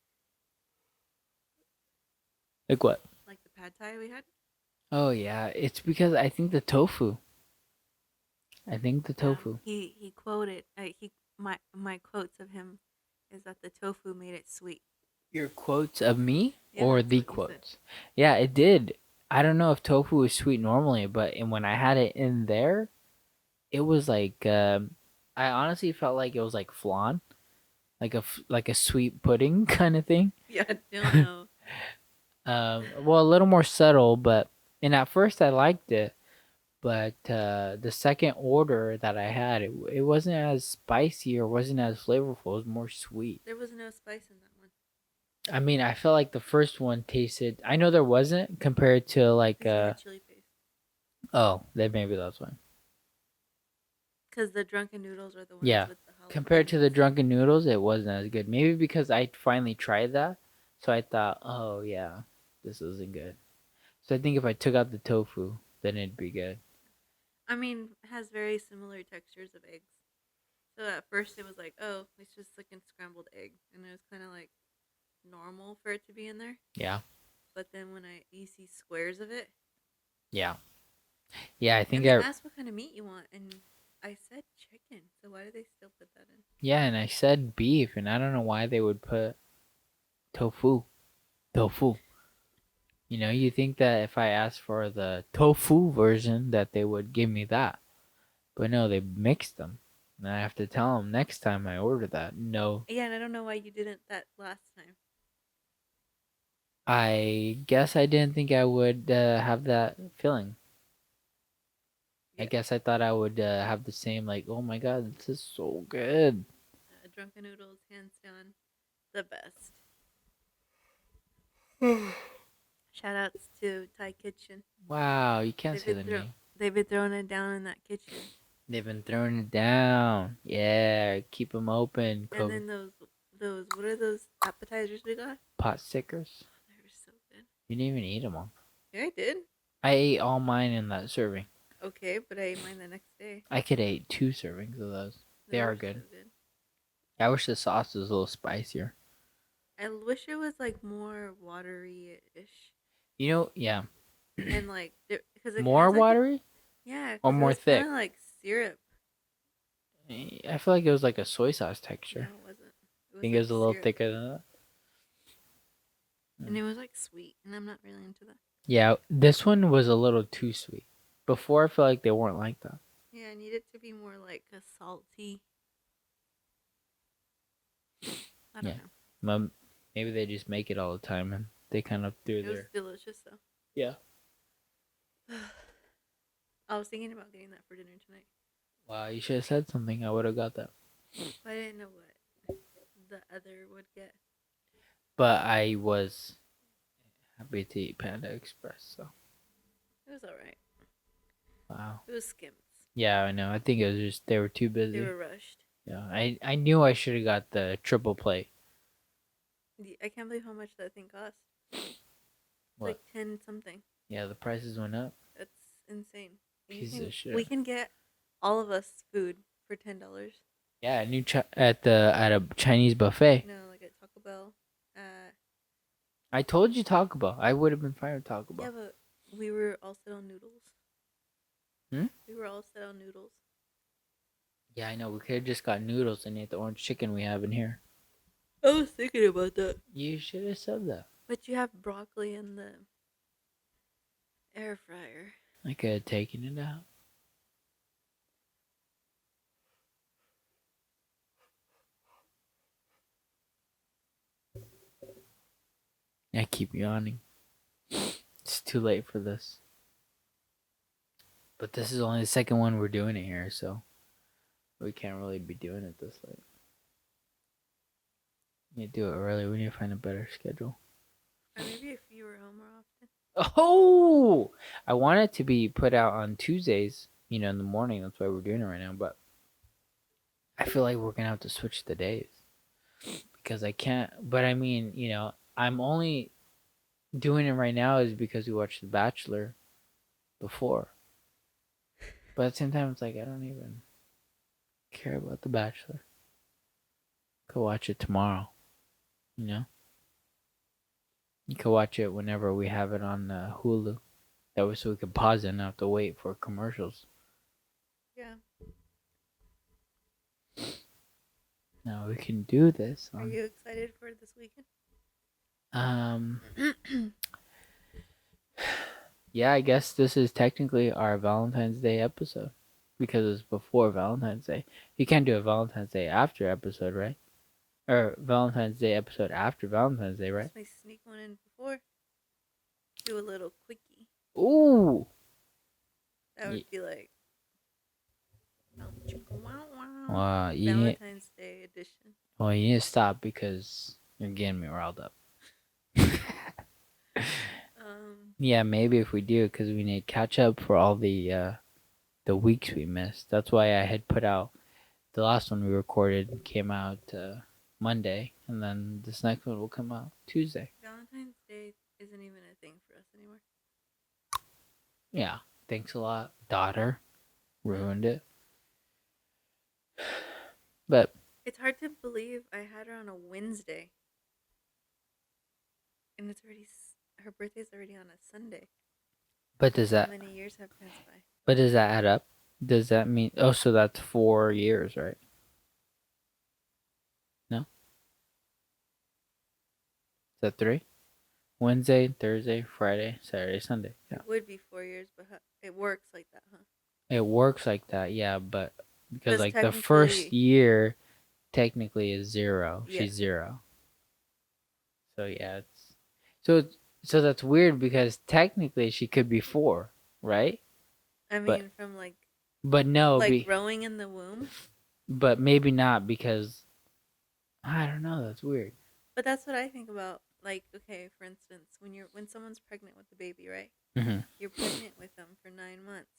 Like what? Like the pad thai we had. Oh yeah, it's because I think the tofu. I think the tofu. He quoted he my quotes of him is that the tofu made it sweet. Your quotes of me Yeah, or that's the what you said. quotes? Yeah, it did. I don't know if tofu is sweet normally, but when I had it in there, it was like I honestly felt like it was like flan, like a sweet pudding kind of thing. Yeah, I don't know. Well, a little more subtle, but and at first I liked it, but the second order that I had, it wasn't as spicy or wasn't as flavorful. It was more sweet. There was no spice in that one. I felt like the first one tasted. I know there wasn't compared to like Because you had chili paste. oh, then maybe that's why. Because the drunken noodles are the ones Yeah, with the compared to the jalapenos. drunken noodles, it wasn't as good. Maybe because I finally tried that, so I thought, oh yeah, this isn't good. So I think if I took out the tofu, then it'd be good. I mean, it has very similar textures of eggs. So at first it was like, oh, it's just like a scrambled egg, and it was kind of like normal for it to be in there. Yeah. but then when you see squares of it, Yeah. Yeah, I think and they I asked what kind of meat you want, and I said chicken. So why do they still put that in? yeah, and I said beef, and I don't know why they would put tofu. Tofu. You know, you think that if I asked for the tofu version that they would give me that. But no, they mixed them. And I have to tell them next time I order that. No, Yeah, and I don't know why you didn't that last time. I guess I didn't think I would have that feeling. I Yeah, guess I thought I would have the same, like, oh my god, this is so good. Drunken Noodles, hands down, the best. Shout outs to Thai Kitchen. Wow, you can't They've say been the name. they've been throwing it down in that kitchen. They've been throwing it down. Yeah, keep them open. And COVID then those what are those appetizers we got? pot stickers. They were so good. You didn't even eat them all. Yeah, I did. I ate all mine in that serving. Okay, but I ate mine the next day. I could eat 2 servings of those. They They are were so good. good. I wish the sauce was a little spicier. I wish it was like more watery ish, You know, yeah. and like because it More has like watery yeah, or because it more was kind thick? of like syrup. I feel like it was like a soy sauce No, texture. it wasn't. It I was think it like was a little syrup, thicker than that. and it was like sweet, and I'm not really into that. Yeah, this one was a little too sweet. Before, I feel like they weren't like that. Yeah, I need it to be more like a salty. I don't Yeah. know. Maybe they just make it all the time and they kind of threw It was their. delicious though. Yeah. I was thinking about getting that for dinner tonight, Wow, you should have said something. I would have got that. but I didn't know what the other would get. But I was happy to eat Panda Express, so. It was all right. Wow. It was Skims. Yeah, I know. I think it was just they were too They busy. were rushed. Yeah, I knew I should have got the triple plate. I can't believe how much that thing cost. What? Like 10 something. Yeah, the prices went up. That's insane. Piece of shit. We can get all of us food for $10. Yeah, I knew at a Chinese buffet. No, like at Taco Bell. I told you Taco Bell. I would have been fine with Taco Bell. Yeah, but we were all set on noodles. Hmm? We were all set on noodles. Yeah, I know. We could have just got noodles and ate the orange chicken we have in here. I was thinking about that. You should have said that. But you have broccoli in the air fryer. I could have taken it out. I keep yawning. It's too late for this. But this is only the second one we're doing it here, so we can't really be doing it this late. We need to do it early. We need to find a better schedule. Or maybe if you were home more often. Oh! I want it to be put out on Tuesdays, in the morning. That's why we're doing it right now. But I feel like we're going to have to switch the days. Because I can't. But I mean, I'm only doing it right now is because we watched The Bachelor before. But at the same time, it's like I don't even care about The Bachelor. Could watch it tomorrow. You could watch it whenever we have it on Hulu. That way, so we could pause it and not have to wait for commercials. Yeah. Now we can do this. Are you excited for this weekend? Yeah, I guess this is technically our Valentine's Day episode because it's before Valentine's Day. You can't do a Valentine's Day after episode, right? Or Valentine's Day episode after Valentine's Day, right? Let's sneak one in before. Do a little quickie. Ooh. That would be like Wow, Valentine's Day edition. Well, you need to stop because you're getting me riled up. Yeah, maybe if we do, because we need to catch up for all the weeks we missed. That's why I had put out the last one we recorded came out Monday, and then this next one will come out Tuesday. Valentine's Day isn't even a thing for us anymore. Yeah, thanks a lot, daughter. Ruined it. But it's hard to believe I had her on a Wednesday, and it's already her birthday's already on a Sunday. But does How that many years have passed by? but does that add up? Does that mean oh so that's 4 years, right? No? Is that three? Wednesday, Thursday, Friday, Saturday, Sunday. Yeah. It would be 4 years, but it works like that, huh? It works like that, yeah, but because Because like the first technically, year technically is zero. yeah. She's zero. So yeah, so so that's weird because technically she could be four, right? I But mean, from but no, like growing in the womb. but maybe not because I don't know. That's weird. But that's what I think about. Like, okay, for instance, when someone's pregnant with a baby, right? Hmm. You're pregnant with them for 9 months.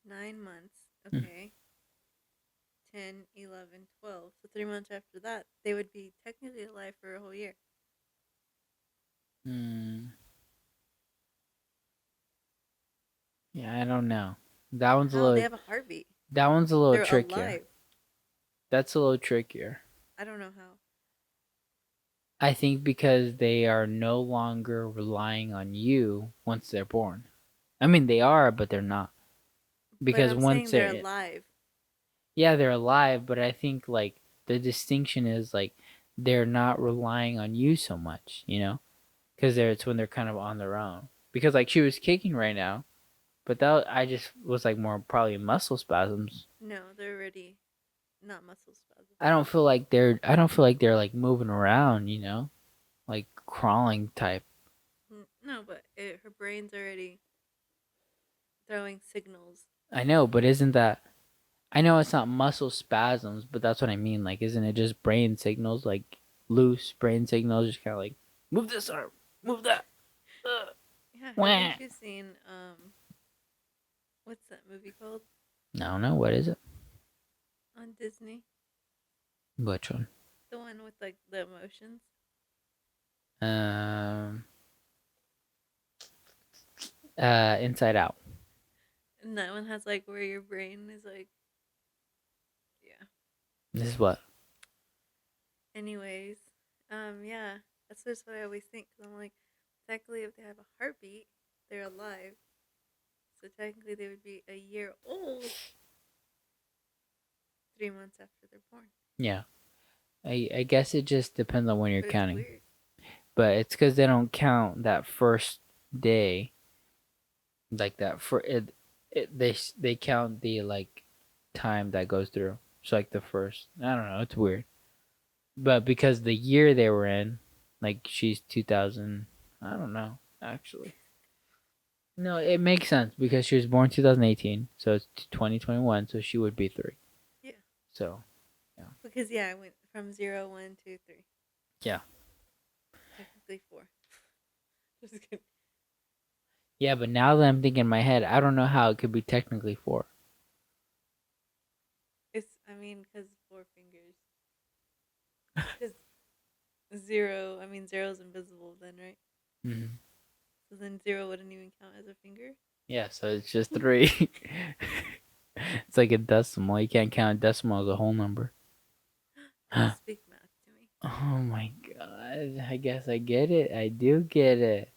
9 months, Mm. okay. 10, 11, 12. So 3 months after that, they would be technically alive for a whole year. Mm. Yeah, I don't know. That one's a How? They little. have a heartbeat. That one's a little They're trickier. alive. That's a little trickier. I don't know how. I think because they are no longer relying on you once they're born. I mean, they are, but they're not. But Because I'm once saying they're they're, alive. yeah, they're alive, but I think like the distinction is like they're not relying on you so much, you know? Because it's when they're kind of on their own. Because like she was kicking right now, but that I just was like more probably muscle spasms. No, they're already not muscle spasms. I don't feel like they're like moving around, you know? Like crawling type. No, but her brain's already throwing signals. I know, but isn't that I know it's not muscle spasms, but that's what I mean. Like, isn't it just brain signals, like loose brain signals, just kind of like move this arm, move that. Yeah, Wah. haven't you seen what's that movie called I don't know what is it. on Disney? Which one? The one with like the emotions. Um. Inside Out. And that one has like where your brain is like, yeah. This is what. Anyways, yeah, that's just what I always think. Cause I'm like, technically, if they have a heartbeat, they're alive. So technically, they would be a year old 3 months after they're born. Yeah. I guess it just depends on when you're But it's counting. weird. But it's because they don't count that first day. Like that for they count the like time that goes through. So like the first. I don't know. It's weird. But because the year they were in, like she's 2000, I don't know actually. No, it makes sense because she was born 2018, so it's 2021, so she would be 3. Yeah. So, Because yeah, I went from 0, 1, 2, 3. yeah. Technically 4. Just kidding. Yeah, but now that I'm thinking in my head, I don't know how it could be technically 4. I mean, because 4 fingers. Because zero, I mean, zero's invisible then, right? Mm-hmm. So then 0 wouldn't even count as a finger? Yeah, so it's just 3. It's like a decimal. You can't count a decimal as a whole number. Speak math to me. Oh my god. I guess I get it. I do get it.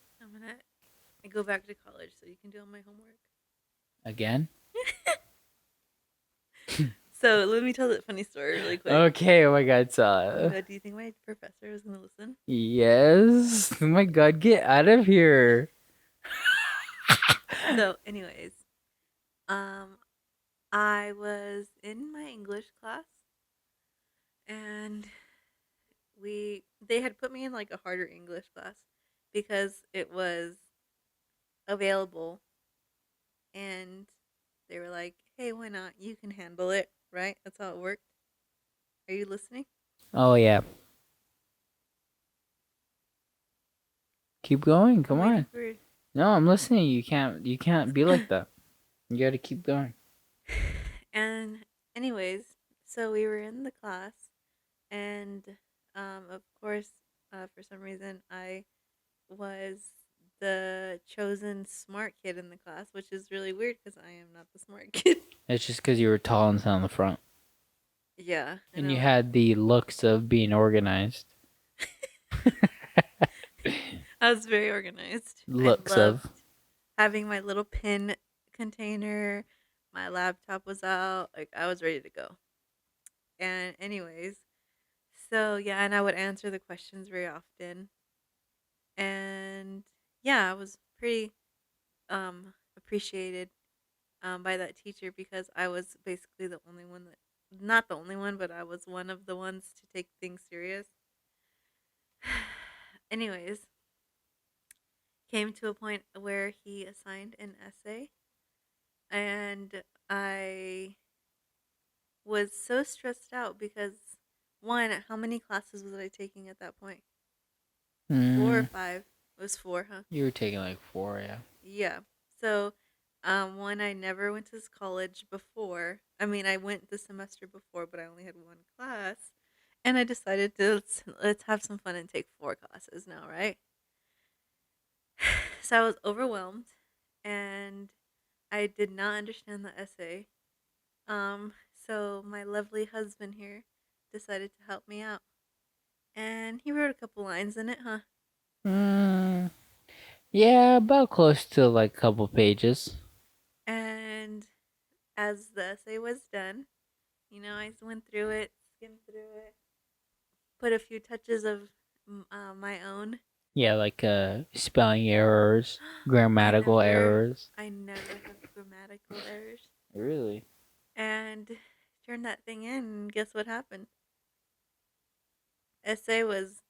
I go back to college so you can do all my homework. Again? So let me tell that funny story really quick. Okay, oh my god, Oh my god, do you think my professor is gonna listen? Yes. Oh my god, get out of here. So, anyways, I was in my English class, and they had put me in like a harder English class because it was available, and they were like, "Hey, why not? You can handle it, right?" That's how it worked. Are you listening? Oh yeah. Keep going. Come on. No, I'm listening. You can't be like that. You got to keep going. And anyways, so we were in the class, and of course, for some reason, I was the chosen smart kid in the class, which is really weird because I am not the smart kid. It's just because you were tall and sat on the front. Yeah. And you had the looks of being organized. I was very organized. I Looks loved of. having my little pin container. My laptop was out. Like I was ready to go. And anyways, so yeah, and I would answer the questions very often. And yeah, I was pretty appreciated by that teacher because I was basically the only one that, not the only one, but I was one of the ones to take things serious. Anyways, came to a point where he assigned an essay, and I was so stressed out because one, how many classes was I taking at that point? Four or Mm, five? It was four, huh? you were taking like four, yeah. Yeah. So, one, I never went to this college before. I mean, I went the semester before, but I only had one class. And I decided to let's have some fun and take four classes now, right? So I was overwhelmed and I did not understand the essay. So my lovely husband here decided to help me out. And he wrote a couple lines in it, huh? Mm, yeah, about close to like a couple pages. And as the essay was done, I went through it, skimmed through it, put a few touches of my own. Yeah, like spelling errors, I grammatical never, errors. I never have grammatical errors. Really? And turned that thing in, and guess what happened? Essay was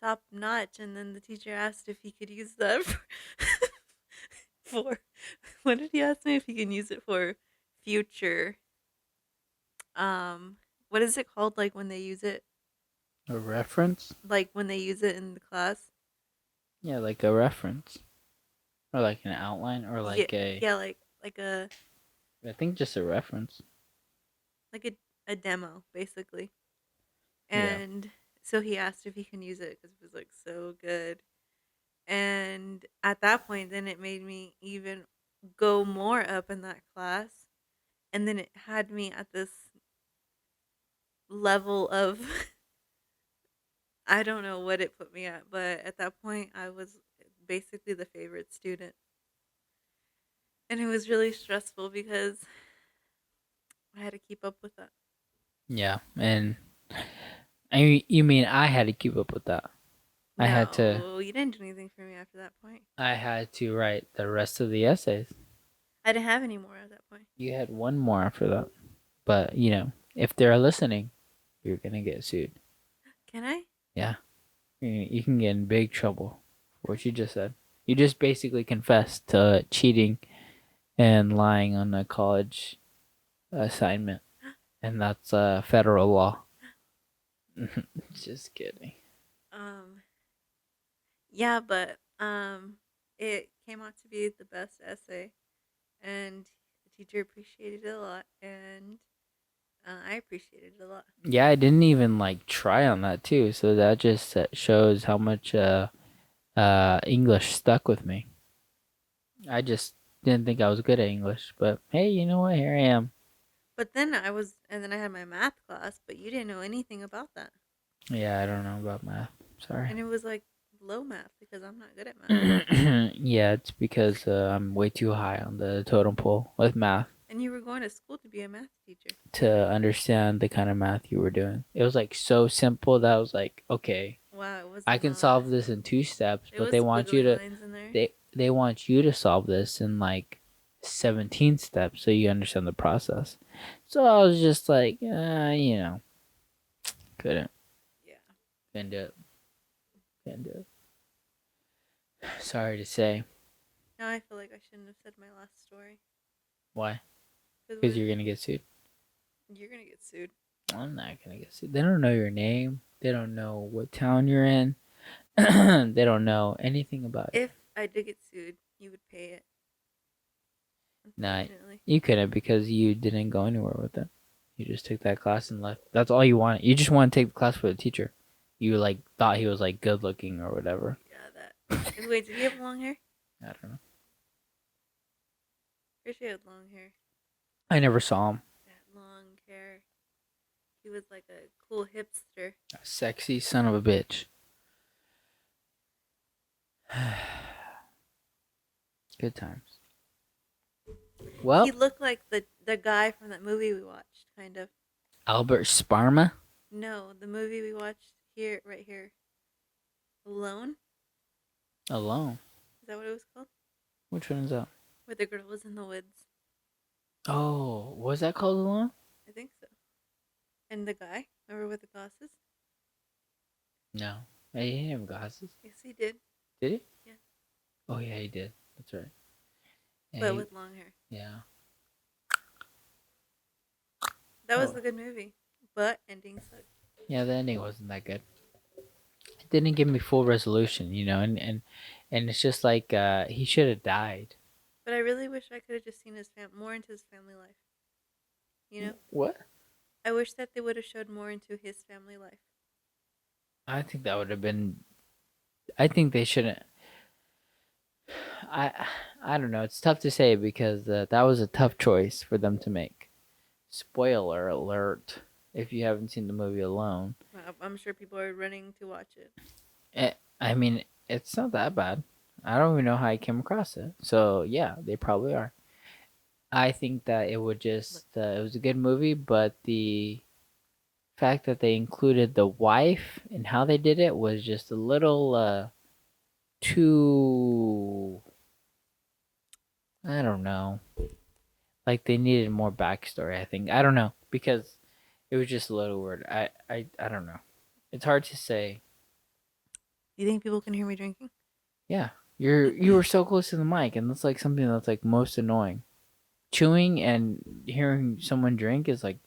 top notch, and then the teacher asked if he could use that for what did he ask me if he can use it for future um what is it called, like when they use it, A reference? like when they use it in the class? Yeah, like a reference. Or like an outline or Yeah, like a yeah, like a I think just a reference. like a demo basically. Yeah. And so he asked if he can use it because it was like so good. And at that point, then it made me even go more up in that class. And then it had me at this level of I don't know what it put me at, but at that point, I was basically the favorite student. And it was really stressful because I had to keep up with that. Yeah. And you mean I had to keep up with that. I had to No, you didn't do anything for me after that point. I had to write the rest of the essays. I didn't have any more at that point. You had one more after that. But, if they're listening, you're going to get sued. Can I? Yeah. You can get in big trouble for what you just said. You just basically confessed to cheating and lying on a college assignment. And that's federal law. Just kidding. Um, yeah, but it came out to be the best essay, and the teacher appreciated it a lot, and I appreciated it a lot. Yeah, I didn't even like try on that too. So that just shows how much English stuck with me. I just didn't think I was good at English, but hey, you know what? Here I am. But and then I had my math class, but you didn't know anything about that. Yeah, I don't know about math. Sorry. And it was like low math because I'm not good at math. Yeah, it's because I'm way too high on the totem pole with math And you were going to school to be a math teacher. to understand the kind of math you were doing. It was like so simple that I was like, okay, Wow, it was I can not. solve this in 2 steps, It but was they want you squiggly to lines in there. they want you to solve this in like 17 steps so you understand the process. So I was just like, couldn't Yeah. couldn't do it. Couldn't do it. Sorry to say. Now I feel like I shouldn't have said my last story. Why? Because Because you're gonna get sued. you're going to get sued. I'm not gonna get sued. They don't know your name. They don't know what town you're in. They don't know anything about it. If I did get sued, you would pay it. Nah, Unfortunately. you couldn't because you didn't go anywhere with it. You just took that class and left. That's all you wanted. You just want to take the class for the teacher. You like thought he was like good looking or whatever. Yeah, that. Wait, did he have long hair? I don't know. Pretty sure he had long hair. I never saw him. That long hair. He was like a cool hipster. A sexy son of a bitch. Good times. He Well, looked like the guy from that movie we watched, kind of. Albert Sparma No, the movie we watched here, right here, Alone. alone. Is that what it was called? Which one is that? Where the girl was in the woods. Oh, was that called alone? I think so. And the guy, remember with the glasses? No, he didn't have glasses. Yes, he did. Did he? Yeah, Oh yeah, he did. That's right. Yeah, but with long hair. yeah. That was Oh, a good movie, but ending sucked. yeah. The ending wasn't that good. It didn't give me full resolution, and it's just like he should have died. But I really wish I could have just seen his more into his family life. You know, What? I wish that they would have showed more into his family life. I think that would have been. I think they shouldn't. I I don't know. It's tough to say because that was a tough choice for them to make. Spoiler alert! If you haven't seen the movie Alone, I'm sure people are running to watch it. I mean, it's not that bad. I don't even know how I came across it. So yeah, they probably are. I think that it would just it was a good movie, but the fact that they included the wife and how they did it was just a little too. I don't know. Like they needed more backstory. I think I don't know because it was just a little weird. I don't know. It's hard to say. You think people can hear me drinking? Yeah, you were so close to the mic, and that's like something that's like most annoying. Chewing and hearing someone drink is like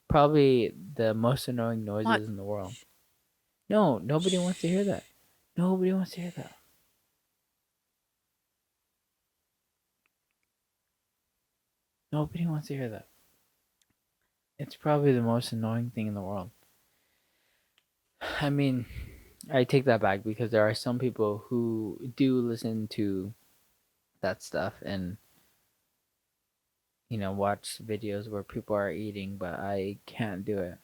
probably the most annoying What? noises in the world. No, nobody wants to hear that. Nobody wants to hear that. Nobody wants to hear that. It's probably the most annoying thing in the world. I mean, I take that back because there are some people who do listen to that stuff and watch videos where people are eating, but I can't do it.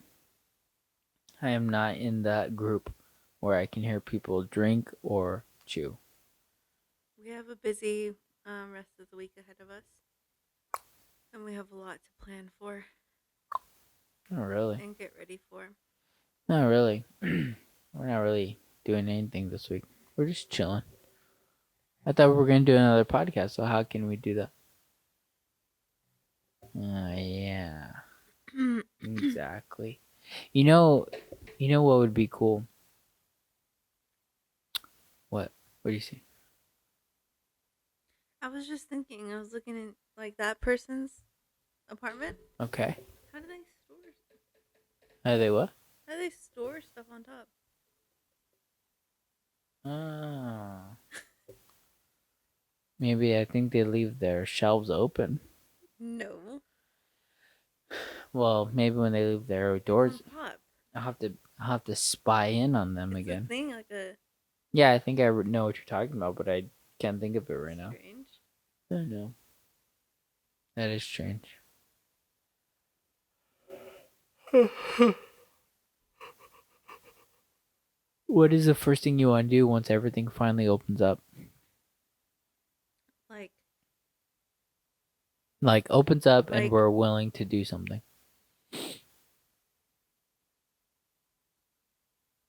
I am not in that group where I can hear people drink or chew. We have a busy rest of the week ahead of us, and we have a lot to plan for Not really. and get ready for. Not really. We're not really doing anything this week. We're just chilling. I thought we were gonna do another podcast, so how can we do that? Yeah, exactly. You know, what would be cool? What? What do you see? I was just thinking. I was looking at like that person's apartment. Okay. How do they store stuff? Are they what? How do they store stuff on top? Ah. Maybe I think they leave their shelves open. No, Well, maybe when they leave their it's doors, on top. I'll have to spy in on them It's a again. thing, like a. Yeah, I think I know what you're talking about, but I can't think of it right now. Strange. I don't know. That is strange. What is the first thing you want to do once everything finally opens up? Like, Like opens up and like, we're willing to do something.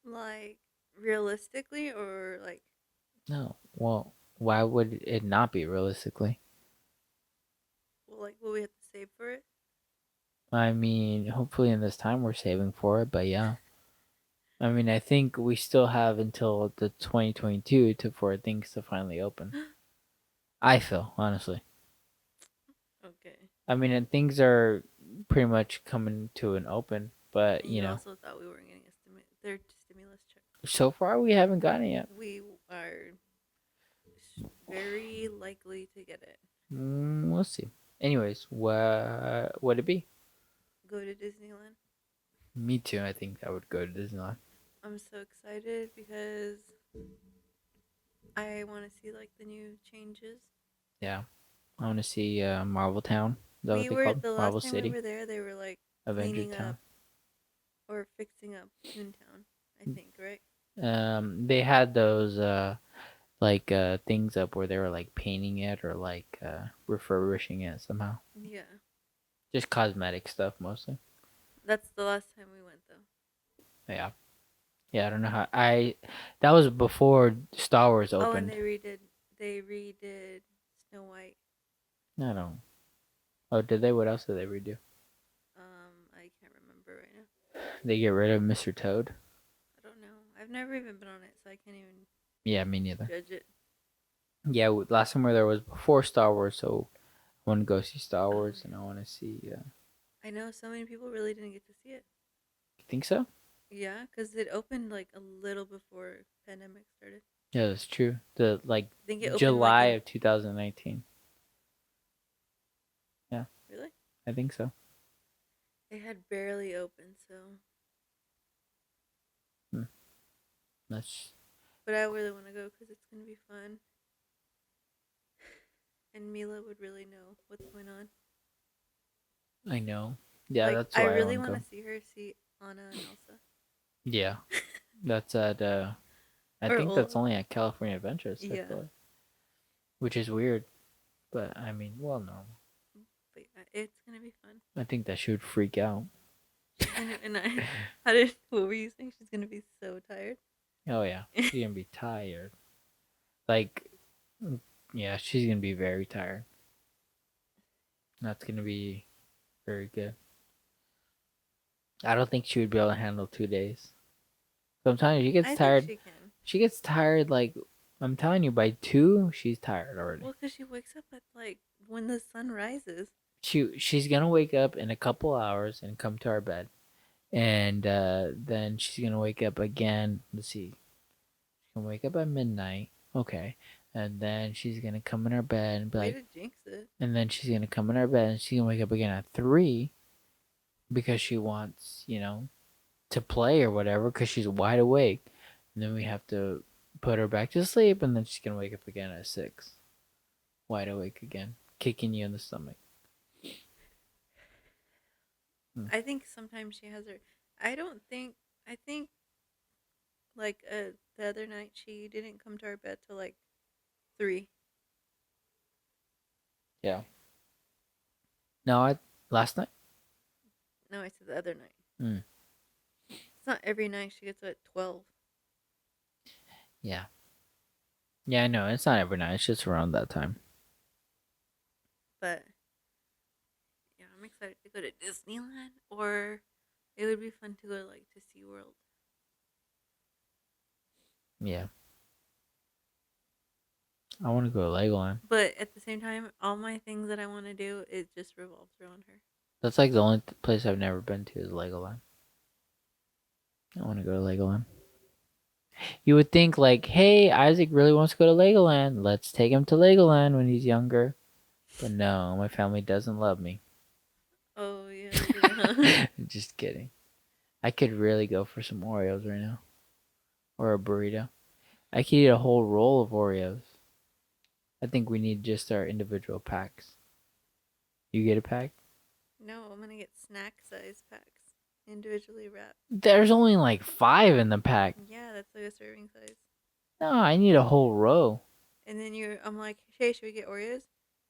like, realistically, or like, No. Well, why would it not be realistically? well, like, will we have to save for it? I mean, hopefully in this time we're saving for it, but yeah. I mean, I think we still have until the 2022 for things to finally open. I feel, honestly. Okay. I mean, and things are pretty much coming to an open, but And you also thought we weren't getting a their stimulus check. so far we haven't gotten it yet. We are very likely to get it. We'll see. Anyways, what would it be? Go to Disneyland. Me too. I think I would go to Disneyland. I'm so excited because I want to see like the new changes. Yeah, I want to see Marvel Town. Is that We what they were called? the Marvel last time City, we were there. They were like Avenger cleaning Town. up or fixing up Toontown. I think, right? They had those like things up where they were like painting it or like refurbishing it somehow. Yeah, Just cosmetic stuff mostly. that's the last time we went though. Yeah. Yeah, I don't know how I that was before Star Wars Oh, and opened. they redid Snow White. I don't. Oh, did they? What else did they redo? I can't remember right now. They get rid of Mr. Toad. I don't know. I've never even been on it, so I can't even Yeah, me neither. judge it. Yeah, last time we were there was before Star Wars, so I want to go see Star Oh Wars and I yeah. want to see. I know so many people really didn't get to see it. You think so? Yeah, because it opened like a little before pandemic started. Yeah, that's true. The like I think it opened like July in of 2019. Yeah, really. I think so. It had barely opened, so. Hmm. That's But I really want to go because it's gonna be fun, and Mila would really know what's going on. I know. Yeah, Like that's I why I really want to want to go. see her see Anna and Elsa Yeah, that's at. I or think that's Olaf. only at California Adventures. I feel Yeah, like, which is weird, but I mean, well, normal. but yeah, it's gonna be fun. I think that she would freak out. She's gonna and I. How did what were you saying? She's gonna be so tired. Oh yeah, she's gonna be tired. Like, yeah, she's gonna be very tired. That's gonna be very good. I don't think she would be able to handle 2 days. Sometimes she gets I think tired. she can. She gets tired. Like I'm telling you, by two, she's tired already. Well, because she wakes up at like when the sun rises. She's gonna wake up in a couple hours and come to our bed, and then she's gonna wake up again. Let's see, she's gonna wake up at midnight. Okay, and then she's gonna come in her bed and be Way like, to jinx it. and then she's gonna come in her bed and she's gonna wake up again at 3 because she wants, to play or whatever because she's wide awake. And then we have to put her back to sleep, and then she's gonna wake up again at 6, wide awake again, kicking you in the stomach. Hmm. I think sometimes she has her. I don't think. I think like the other night she didn't come to our bed till like 3. Yeah. No, I last night. No, I said the other night. Mm. It's not every night she gets up at 12. Yeah. Yeah, I know. It's not every night. It's just around that time. But yeah, I'm excited to go to Disneyland, or it would be fun to go like to SeaWorld. Yeah. I want to go to Legoland. But at the same time, all my things that I want to do, it just revolves around her. That's like the only place I've never been to is Legoland. I want to go to Legoland. You would think like, hey, Isaac really wants to go to Legoland. Let's take him to Legoland when he's younger. But no, my family doesn't love me. Oh yeah, they did, huh? Just kidding. I could really go for some Oreos right now. Or a burrito. I could eat a whole roll of Oreos. I think we need just our individual packs. You get a pack? No, I'm gonna get snack size packs, individually wrapped. There's only like 5 in the pack. Yeah, that's like a serving size. No, I need a whole row. And then I'm like, hey, should we get Oreos?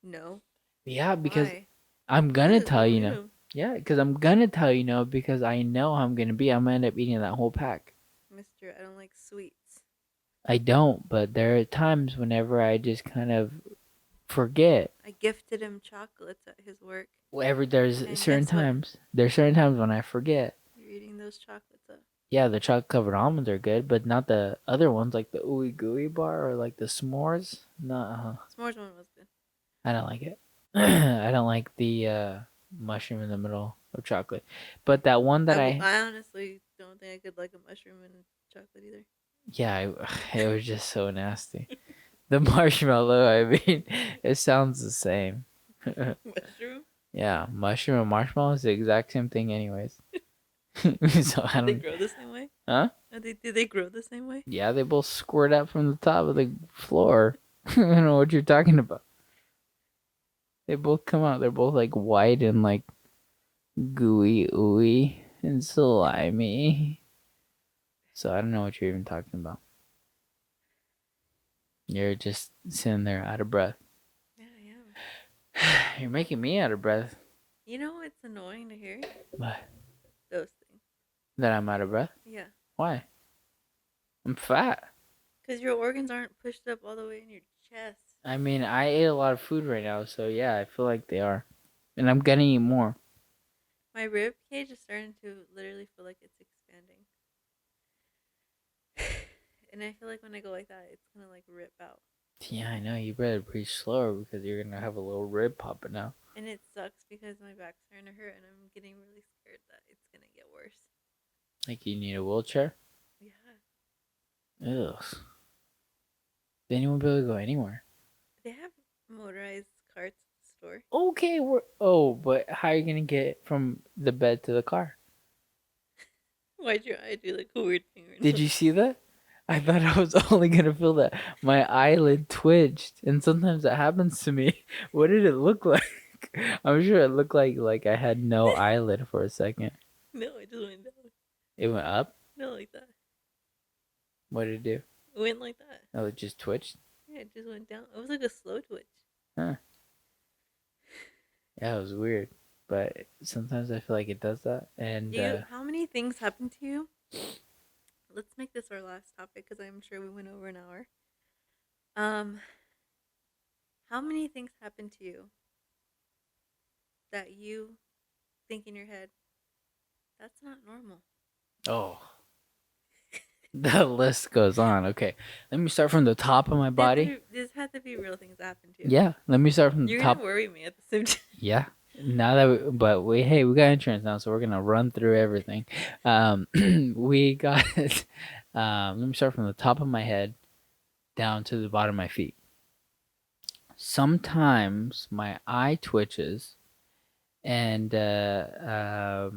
No. Yeah, because Why? I'm gonna Because we tell don't you need no. them, Yeah, because I'm gonna tell you no because I know how I'm gonna be. I'm gonna end up eating that whole pack. Mister. I don't like sweets. I don't, but there are times whenever I just kind of forget. I gifted him chocolates at his work, Whenever there's and certain guess what? times, there's certain times when I forget. You're eating those chocolates up. Yeah, the chocolate covered almonds are good, but not the other ones like the ooey gooey bar or like the s'mores. No, S'mores one was good. I don't like it. I don't like the mushroom in the middle of chocolate. But that one that I honestly don't think I could like a mushroom and chocolate either. yeah, it was just so nasty. The marshmallow, I mean, it sounds the same. Mushroom? Yeah, mushroom and marshmallow is the exact same thing, anyways. So I Did they don't. grow the same way? Huh? Did they grow the same way? Yeah, they both squirt out from the top of the floor. I don't know what you're talking about. They both come out. They're both like white and like gooey, ooey, and slimy. So I don't know what you're even talking about. You're just sitting there out of breath. Yeah, I am. You're making me out of breath. You know it's annoying to hear? What? Those things. That I'm out of breath? Yeah. Why? I'm fat. Because your organs aren't pushed up all the way in your chest. I mean, I ate a lot of food right now, so yeah, I feel like they are. And I'm gonna eat more. My rib cage is starting to literally feel like it's expanding. And I feel like when I go like that, it's gonna like rip out. Yeah, I know. You better breathe slower because you're gonna have a little rib popping out. And it sucks because my back's starting to hurt and I'm getting really scared that it's gonna get worse. Like you need a wheelchair? Yeah. Ugh. Then you won't be able to go anywhere. They have motorized carts at the store. Okay, we're. Oh, but how are you gonna get from the bed to the car? Why'd your eye do like a weird thing right Did now? you see that? I thought I was only gonna feel that. My eyelid twitched, and sometimes that happens to me. What did it look like? I'm sure it looked like I had no eyelid for a second. No, it just went down. It went up. No, like that. What did it do? It went like that. Oh, it just twitched. Yeah, it just went down. It was like a slow twitch. Huh. Yeah, it was weird. But sometimes I feel like it does that. And Do you? How many things happen to you? Let's make this our last topic because I'm sure we went over an hour. Um, how many things happen to you that you think in your head that's not normal? oh, the list goes on. Okay, let me start from the top of my body. This had to be real things that happen to you. Yeah, let me start from the You're top. gonna worry me at the same time. Yeah. Now that hey, we got insurance now, so we're gonna run through everything. We got let me start from the top of my head down to the bottom of my feet. Sometimes my eye twitches and my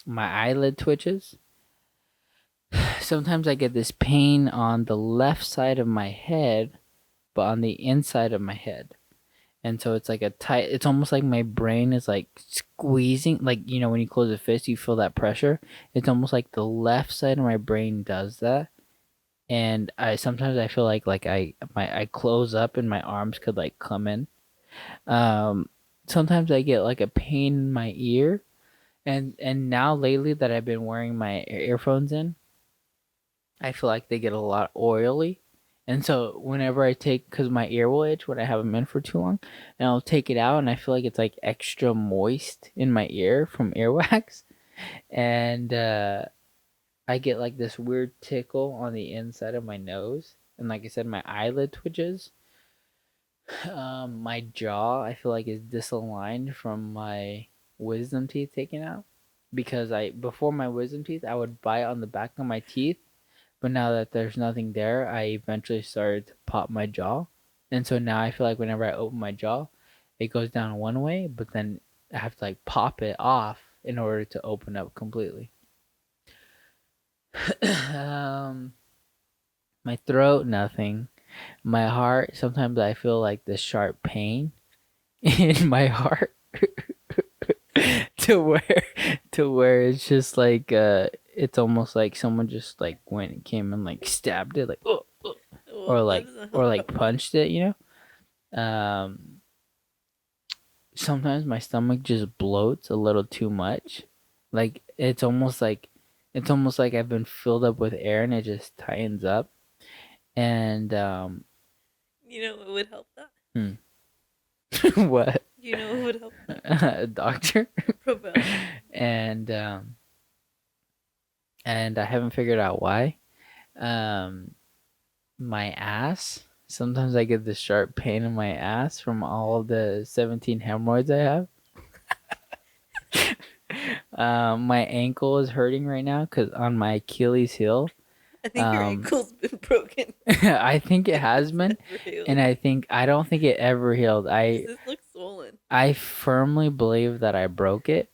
eyelid twitches. Sometimes I get this pain on the left side of my head, but on the inside of my head. And so it's like a tight, it's almost like my brain is like squeezing, like, you know, when you close a fist, you feel that pressure. It's almost like the left side of my brain does that. And sometimes I feel like I close up and my arms could like come in. Um, Sometimes I get like a pain in my ear. And now lately that I've been wearing my earphones in, I feel like they get a lot oily. And so whenever I take, because my ear will itch when I have them in for too long, and I'll take it out and I feel like it's like extra moist in my ear from earwax. And I get like this weird tickle on the inside of my nose. And like I said, my eyelid twitches. My jaw, I feel like, is disaligned from my wisdom teeth taken out. Because before my wisdom teeth, I would bite on the back of my teeth, but now that there's nothing there, I eventually started to pop my jaw. And so now I feel like whenever I open my jaw, it goes down one way, but then I have to like pop it off in order to open up completely. um, my throat, nothing. My heart, sometimes I feel like this sharp pain in my heart to where it's just like it's almost like someone just like went and came and like stabbed it like oh, or like punched it, you know. Sometimes my stomach just bloats a little too much, like it's almost like I've been filled up with air and it just tightens up. And You know what would help that? what? You know what would help that? A doctor. Propel. And I haven't figured out why. My ass. Sometimes I get this sharp pain in my ass from all the 17 hemorrhoids I have. My ankle is hurting right now because on my Achilles heel. I think your ankle's been broken. I think it has been, and I don't think it ever healed. This looks swollen. I firmly believe that I broke it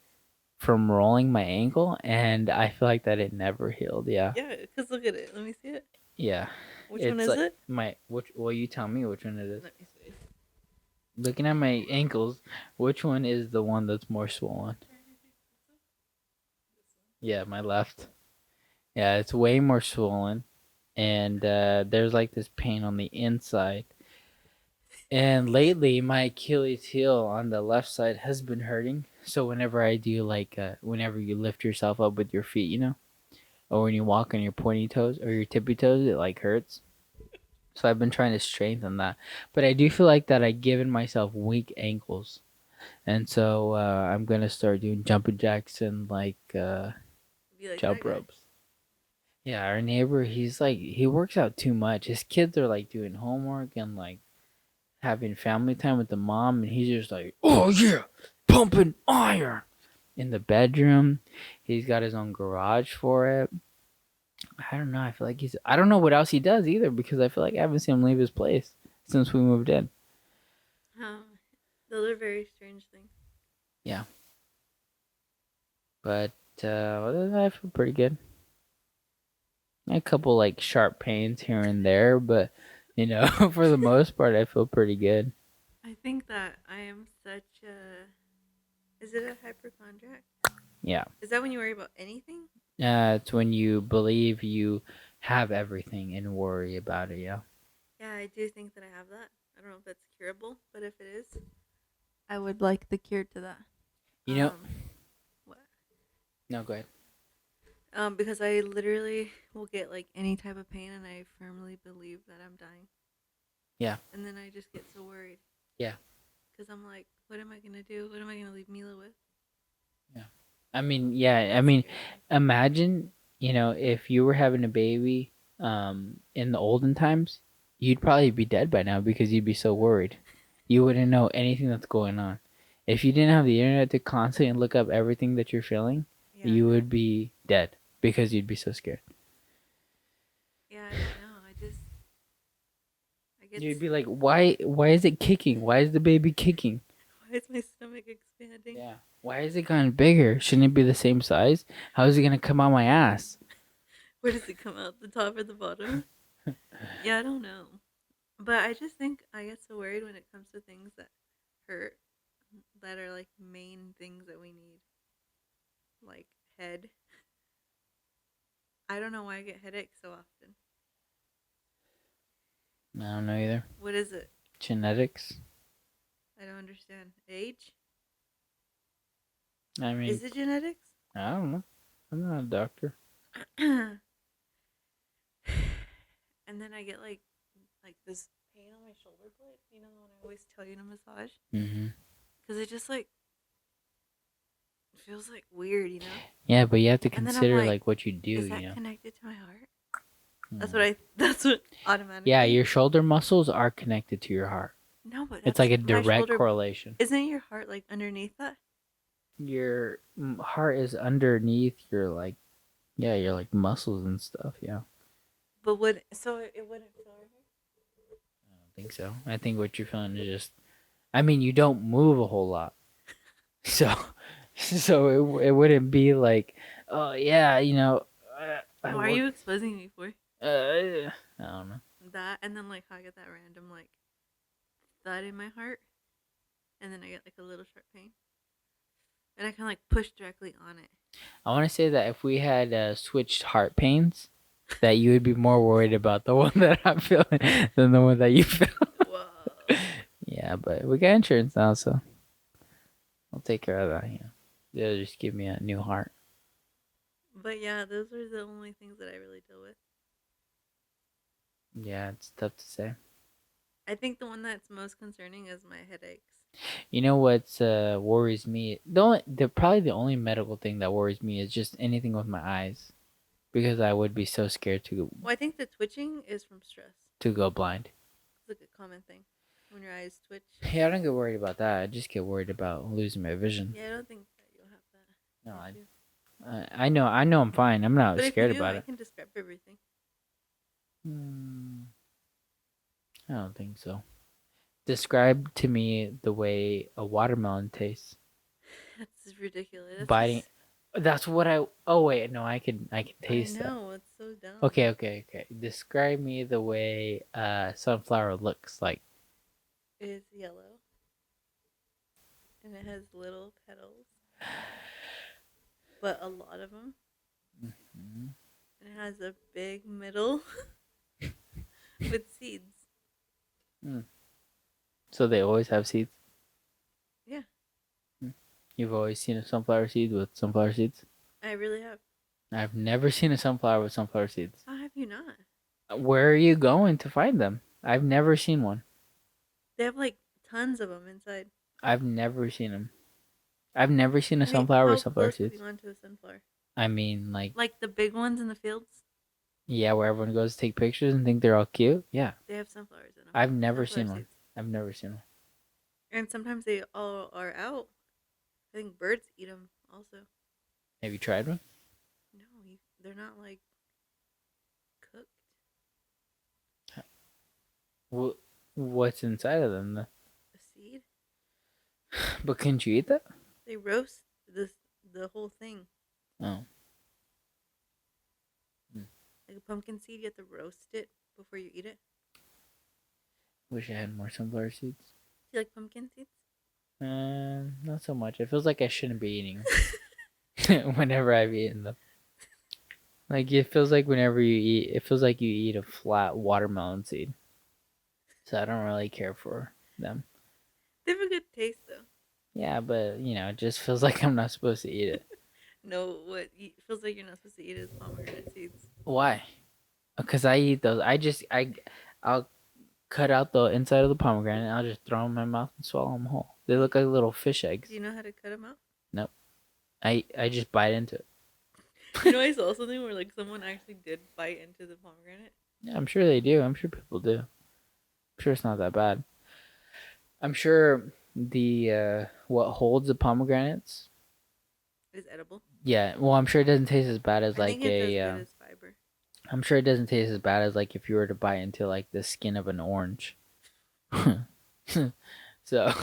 from rolling my ankle, and I feel like that it never healed. Yeah. Yeah, because look at it. Let me see it. Yeah. Which one is it? Well, you tell me which one it is. Let me see. Looking at my ankles, which one is the one that's more swollen? Yeah, my left. Yeah, it's way more swollen. and there's like this pain on the inside. And lately, my Achilles heel on the left side has been hurting. So whenever I do like, whenever you lift yourself up with your feet, or when you walk on your pointy toes or your tippy toes, it like hurts. So I've been trying to strengthen that, but I do feel like that I've given myself weak ankles, and so I'm gonna start doing jumping jacks and like Be like that jump guy. ropes. Yeah, our neighbor, he's like he works out too much. His kids are like doing homework and like having family time with the mom, and he's just like, oh yeah, pumping iron in the bedroom. He's got his own garage for it. I don't know. I feel like he's. I don't know what else he does either because I feel like I haven't seen him leave his place since we moved in. Those are very strange things. Yeah, but other than that, I feel pretty good. A couple like sharp pains here and there, but for the most part, I feel pretty good. I think that I am such a. Is it a hypochondriac? Yeah, Is that when you worry about anything? it's when you believe you have everything and worry about it. Yeah. Yeah, I do think that I have that. I don't know if that's curable, but if it is, I would like the cure to that. You know. What? No, go ahead. Because I literally will get like any type of pain, and I firmly believe that I'm dying. Yeah. And then I just get so worried. Yeah. Because I'm like, what am I gonna do? What am I gonna leave Mila with? Yeah. I mean, yeah. I That mean, scares me. imagine if you were having a baby in the olden times, you'd probably be dead by now because you'd be so worried. You wouldn't know anything that's going on. If you didn't have the internet to constantly look up everything that you're feeling, Yeah, I you know. would be dead because you'd be so scared. Yeah, I don't know. I get. You'd be like, why is it kicking? Why is the baby kicking? Why is my stomach expanding? Yeah. Why is it gotten bigger? Shouldn't it be the same size? How is it gonna come out my ass? Where does it come out? The top or the bottom? Yeah, I don't know. But I just think I get so worried when it comes to things that hurt, that are like main things that we need, like head. I don't know why I get headaches so often. I don't know either. What is it? Genetics. I don't understand. Age? I mean, Is it genetics? I don't know. I'm not a doctor. And then I get like this pain on my shoulder blade. You know the one I always tell you to massage, Hmm. because it just like feels like weird, you know. Yeah, but you have to And then I'm consider like, like what you do. is that connected to my heart? That's Mm. what I. That's what Yeah, automatically. your shoulder muscles are connected to your heart. No, but It's that's like a my direct shoulder. correlation. Isn't your heart like underneath that? Your heart is underneath your like, yeah, your like muscles and stuff. Yeah. But would so it wouldn't feel right here? I don't think so. I think what you're feeling is just. I mean, you don't move a whole lot, so it wouldn't be like, oh yeah, I Why are work. you exposing me for I don't know. that? And then like how I get that random like thud in my heart, and then I get like a little sharp pain, and I can like push directly on it. I want to say that if we had switched heart pains, that you would be more worried about the one that I'm feeling than the one that you feel. Whoa. Yeah, but we got insurance now, so I'll take care of that. Yeah, they'll just give me a new heart. But yeah, those are the only things that I really deal with. Yeah, it's tough to say. I think the one that's most concerning is my headaches. You know what worries me? Probably the only medical thing that worries me is just anything with my eyes, because I would be so scared Well, I think the twitching is from stress. to go blind. It's like a common thing when your eyes twitch. Yeah, I don't get worried about that. I just get worried about losing my vision. Yeah, I don't think that you'll have that No, issue. I know I'm fine. I'm not But if you scared do, about I it. can describe everything. Hmm, I don't think so. Describe to me the way a watermelon tastes. That's ridiculous. That's Biting. That's what I. Oh wait, no, I can I taste that. know, it's so dumb. Okay. Describe me the way sunflower looks like. It's yellow. And it has little petals. But a lot of them. Mhm. And it has a big middle. with seeds. Mm. So they always have seeds. Yeah, Mm. You've always seen a sunflower seed with sunflower seeds. I really have. I've never seen a sunflower with sunflower seeds. How have you not? Where are you going to find them? I've never seen one. They have like tons of them inside. I've never seen them. I've never seen a I mean, sunflower with how sunflower close have you seeds. gone to a sunflower? I mean, like, Like the big ones in the fields, yeah, where everyone goes to take pictures and think they're all cute. Yeah, they have sunflowers in them. I've never Sunflower seen one. seeds. I've never seen one. And sometimes they all are out. I think birds eat them also. Have you tried one? No, they're not like cooked. What's inside of them? A seed. But couldn't you eat that? They roast the whole thing. Oh, Like a pumpkin seed, you have to roast it before you eat it. wish I had more sunflower seeds. Do you like pumpkin seeds? Not so much. It feels like I shouldn't be eating whenever I've eaten them. Like it feels like whenever you eat, it feels like you eat a flat watermelon seed. So I don't really care for them. They have a good taste though. Yeah, but it just feels like I'm not supposed to eat it. No, it feels like you're not supposed to eat is pomegranate seeds. Why? Because I eat those. I'll cut out the inside of the pomegranate. And I'll just throw them in my mouth and swallow them whole. They look like little fish eggs. Do you know how to cut them out? Nope. I just bite into it. You know, I saw something where like someone actually did bite into the pomegranate. Yeah, I'm sure they do. I'm sure people do. I'm sure it's not that bad. I'm sure the what holds the pomegranates. It's edible. Yeah, well, I'm sure it doesn't taste as bad as I think like it's as a. good as fiber. I'm sure it doesn't taste as bad as like if you were to bite into like the skin of an orange. So,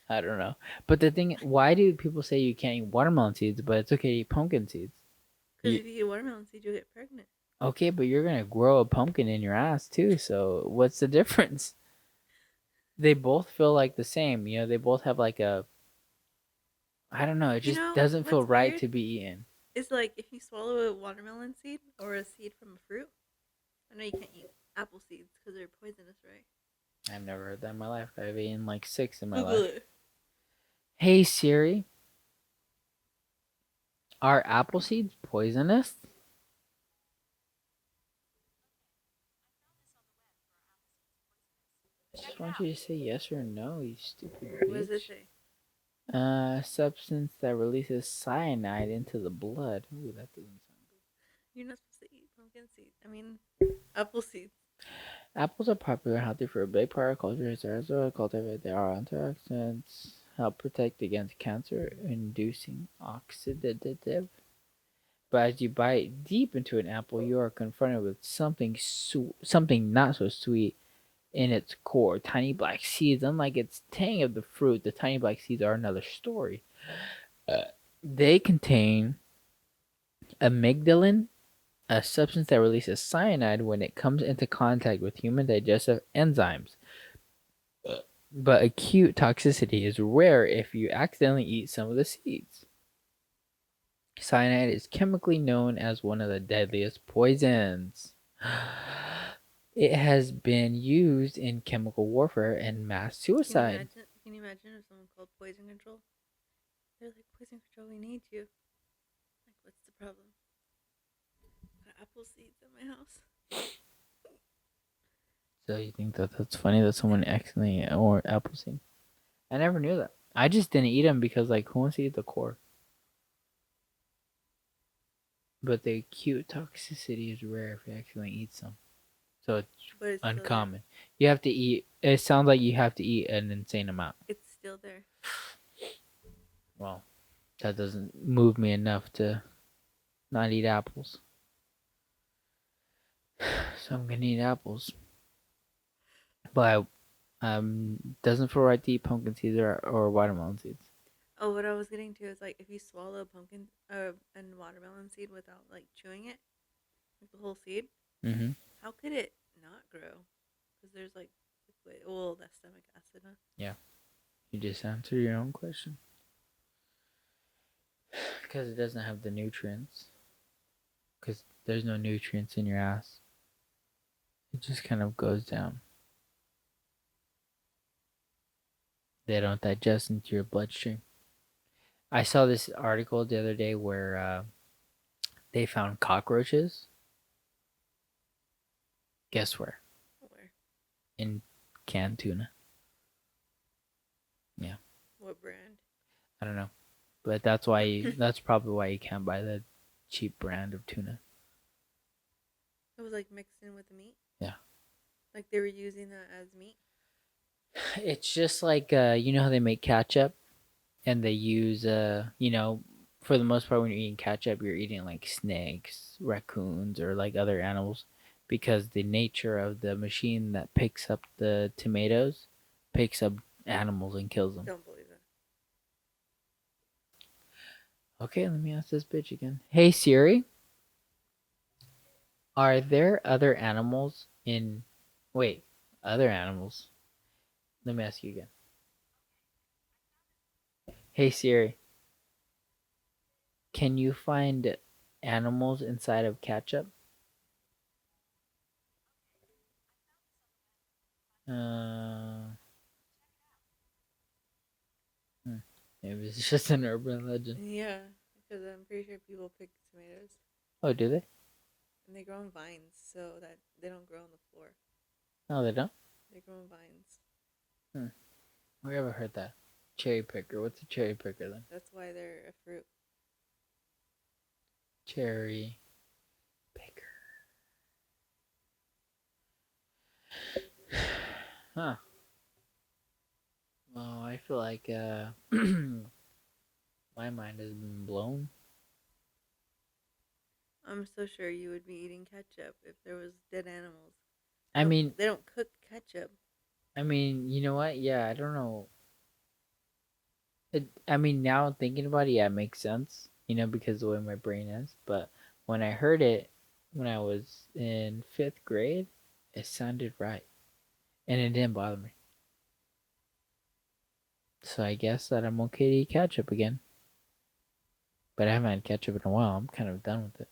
I don't know. But the thing, why do people say you can't eat watermelon seeds, but it's okay to eat pumpkin seeds? Because You, if you eat watermelon seed, you'll get pregnant. okay, but you're gonna grow a pumpkin in your ass too. So what's the difference? They both feel like the same. They both have like a. I don't know. It You just know doesn't feel what's right weird? to be eaten. It's like if you swallow a watermelon seed or a seed from a fruit. I know you can't eat apple seeds because they're poisonous, right? I've never heard that in my life. I've eaten like 6 in my Google life. it. Hey Siri, are apple seeds poisonous? Just want you to say yes or no, you stupid What does it bitch. say? Substance that releases cyanide into the blood. Ooh, that doesn't sound good. You're not supposed to eat pumpkin seeds. I mean, apple seeds. Apples are popular and healthy for a big part of culture. As a cultivate, there are antioxidants help protect against cancer, inducing oxidative. But as you bite deep into an apple, you are confronted with something not so sweet in its core. Tiny black seeds, unlike its tang of the fruit, the tiny black seeds are another story. They contain amygdalin, a substance that releases cyanide when it comes into contact with human digestive enzymes. But acute toxicity is rare if you accidentally eat some of the seeds. Cyanide is chemically known as one of the deadliest poisons. It has been used in chemical warfare and mass suicide. Can you imagine if someone called poison control? They're like, poison control, we need you. Like, what's the problem? Got apple seeds in my house. So you think that that's funny that someone accidentally or apple seed? I never knew that. I just didn't eat them because like who wants to eat the core? But the acute toxicity is rare if you accidentally eat some. So it's But it's uncommon. You have to eat. It sounds like you have to eat an insane amount. It's still there. Well, that doesn't move me enough to not eat apples. So I'm gonna eat apples. But doesn't feel right to eat pumpkin seeds or watermelon seeds. Oh, what I was getting to is like if you swallow a pumpkin and watermelon seed without like chewing it, like the whole seed, Mm-hmm. how could it not grow? Because there's like liquid. Well, that's stomach acid, huh? Yeah. You just answered your own question. Because it doesn't have the nutrients. Because there's no nutrients in your ass. It just kind of goes down. They don't digest into your bloodstream. I saw this article the other day where they found cockroaches. Guess where? Where? In canned tuna. Yeah, What brand? I don't know, but that's why. That's probably why you can't buy the cheap brand of tuna. It was like mixed in with the meat. Yeah, Like they were using that as meat. it's just like you know how they make ketchup, and they use for the most part when you're eating ketchup, you're eating like snakes, raccoons, or like other animals, because the nature of the machine that picks up the tomatoes picks up animals and kills them. Don't believe that. Okay, let me ask this bitch again. Hey Siri, are there other animals in wait, other animals? Let me ask you again. Hey Siri, can you find animals inside of ketchup? Uh, hmm, maybe it's just an urban legend. Yeah, because I'm pretty sure people pick tomatoes Oh, do they? and they grow on vines, so that they don't grow on the floor. No, they don't. They grow on vines. Hmm. We haven't heard that. Cherry picker. What's a cherry picker then? That's why they're a fruit. Cherry picker. Huh. Well, I feel like my mind has been blown. I'm so sure you would be eating ketchup if there was dead animals. I mean, They don't cook ketchup. you know what? Yeah, I don't know. I mean, now thinking about it, yeah, it makes sense. Because the way my brain is. But when I heard it when I was in fifth grade, it sounded right, and it didn't bother me. So I guess that I'm okay to eat ketchup again. But I haven't had ketchup in a while. I'm kind of done with it.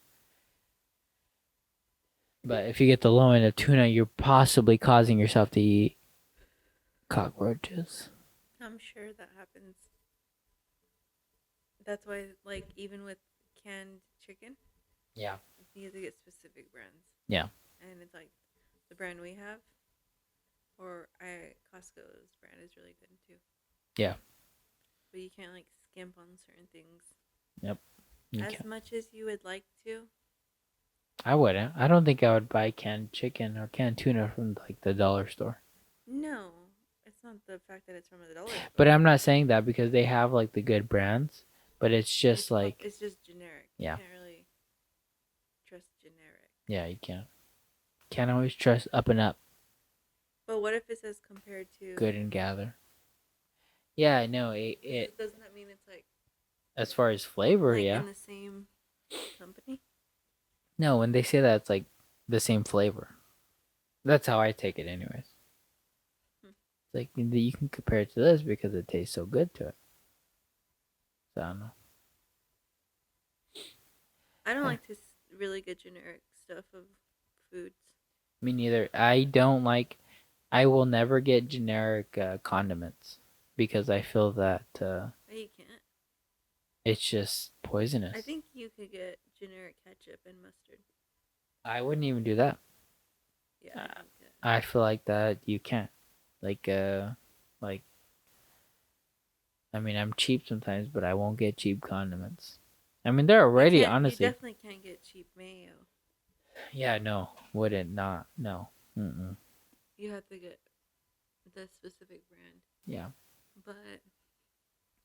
But if you get the low end of tuna, you're possibly causing yourself to eat cockroaches. I'm sure that happens. That's why, like, even with canned chicken, Yeah. you have to get specific brands. Yeah. And it's like the brand we have, or Costco's brand is really good too. Yeah. But you can't like skimp on certain things Yep. as much as you would like to. I wouldn't. I don't think I would buy canned chicken or canned tuna from like the dollar store. No, it's not the fact that it's from the dollar store. But I'm not saying that because they have like the good brands. But it's just like it's just generic. Yeah. You can't really trust generic. Yeah, you can't. Can't always trust up and up. But what if it says compared to Good and gather. Yeah, I know. It doesn't that mean it's like as far as flavor, like yeah. in the same company? No, when they say that, it's like the same flavor. That's how I take it, anyways. It's like you can compare it to this because it tastes so good to it. So I don't know. I don't like this really good generic stuff of foods. Me neither. I don't like. I will never get generic condiments because I feel that You can't. it's just poisonous. I think you could get generic ketchup and mustard. I wouldn't even do that. Yeah. I feel like that you can't. Like I mean, I'm cheap sometimes, but I won't get cheap condiments. I mean, they're already honestly. You definitely can't get cheap mayo. Yeah, no, wouldn't not no. Mm-mm. You have to get the specific brand. Yeah. But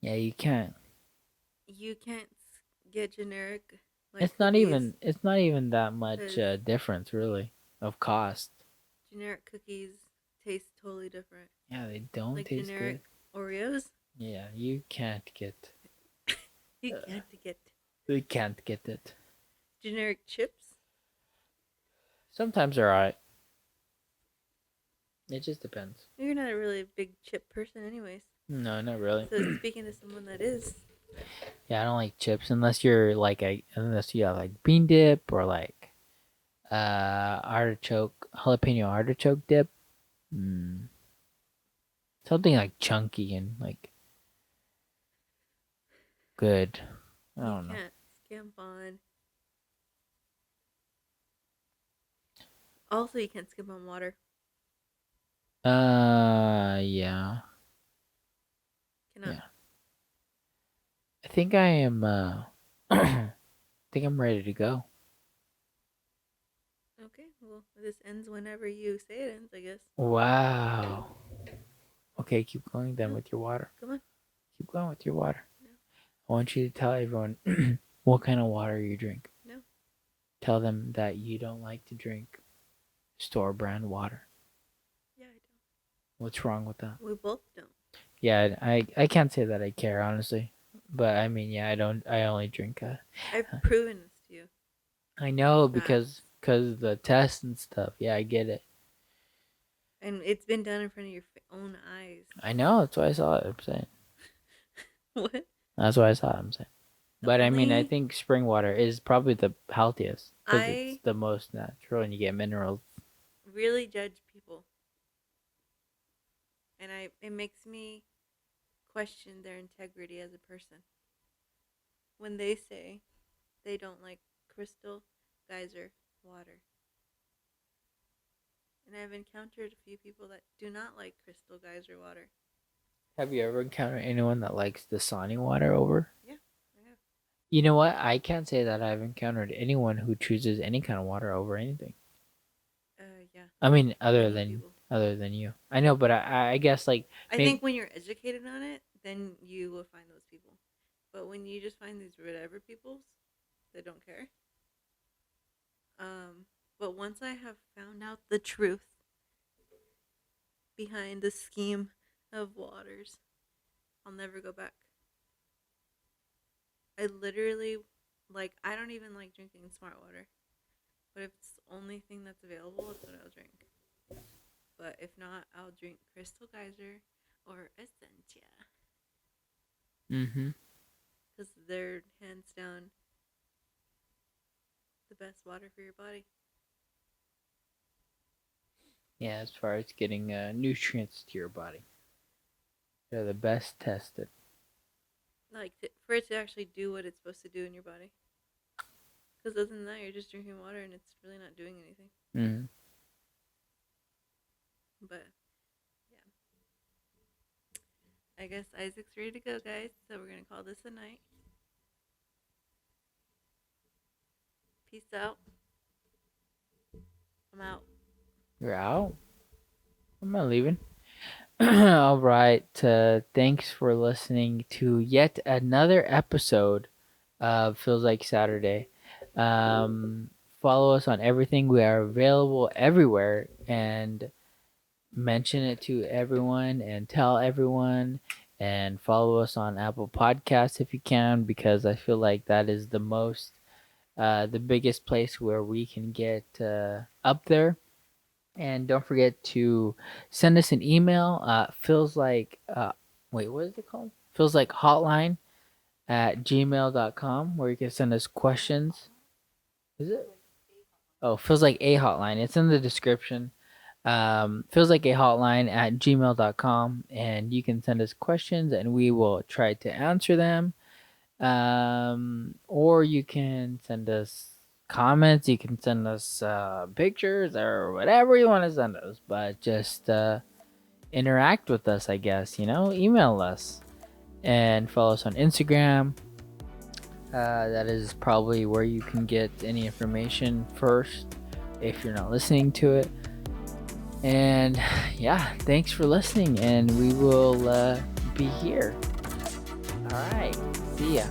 yeah, you can't. You can't get generic. Like it's not even. It's not even that much difference, really, of cost. Generic cookies taste totally different. Yeah, they don't like taste generic good. Oreos. Yeah, you can't get. You can't get. You can't get it. Generic chips. Sometimes they're alright. It just depends. You're not a really big chip person, anyways. No, not really. So speaking to someone that is. Yeah, I don't like chips unless you're like unless you have like bean dip or like artichoke, jalapeno artichoke dip. Mm, something like chunky and like good. I You don't know. can't skimp on. Also, you can't skimp on water. Yeah, Cannot. yeah. I think I am. I think I'm ready to go. Okay, well, this ends whenever you say it ends, I guess. Wow. Okay, keep going then No, with your water. come on. Keep going with your water. No, I want you to tell everyone what kind of water you drink. no. Tell them that you don't like to drink store brand water. Yeah, I don't. What's wrong with that? We both don't. Yeah, I can't say that I care honestly, but I mean, yeah, I don't. I only drink. I've proven this to you. I know Facts. because the tests and stuff. Yeah, I get it. And it's been done in front of your own eyes. I know. That's why I saw it. I'm saying. What? That's why I saw it. I'm saying. The But I mean, I only think spring water is probably the healthiest because it's I the most natural and you get minerals. really judge people, and it makes me question their integrity as a person when they say they don't like crystal geyser water. And I've encountered a few people that do not like crystal geyser water. Have you ever encountered anyone that likes the Dasani water over? Yeah, I have. You know what? I can't say that I've encountered anyone who chooses any kind of water over anything. Yeah. I mean, Many people. other than you. I know, but I guess like I maybe think when you're educated on it, then you will find those people. But when you just find these whatever peoples that don't care, but once I have found out the truth behind the scheme of waters, I'll never go back. I literally I don't even like drinking smart water. But if it's the only thing that's available, that's what I'll drink. But if not, I'll drink Crystal Geyser or Essentia. mm-hmm. Because they're hands down the best water for your body. Yeah, as far as getting nutrients to your body, they're the best tested. For it to actually do what it's supposed to do in your body. Because other than that, you're just drinking water and it's really not doing anything. Mm-hmm. But, yeah. I guess Isaac's ready to go, guys. So we're going to call this a night. Peace out. I'm out. You're out. I'm not leaving. All right. Thanks for listening to yet another episode of Feels Like Saturday. Follow us on everything. We are available everywhere and mention it to everyone and tell everyone and follow us on Apple Podcasts if you can because I feel like that is the biggest place where we can get up there. And don't forget to send us an email. Feels like wait, what is it called? Feels like hotline at gmail.com where you can send us questions. Is it? Oh, feels like a hotline. It's in the description. Feels like a hotline at gmail.com and you can send us questions and we will try to answer them. Or you can send us comments, you can send us pictures or whatever you want to send us, but just interact with us, I guess, email us and follow us on Instagram. That is probably where you can get any information first if you're not listening to it. And yeah, thanks for listening and we will be here. All right, see ya.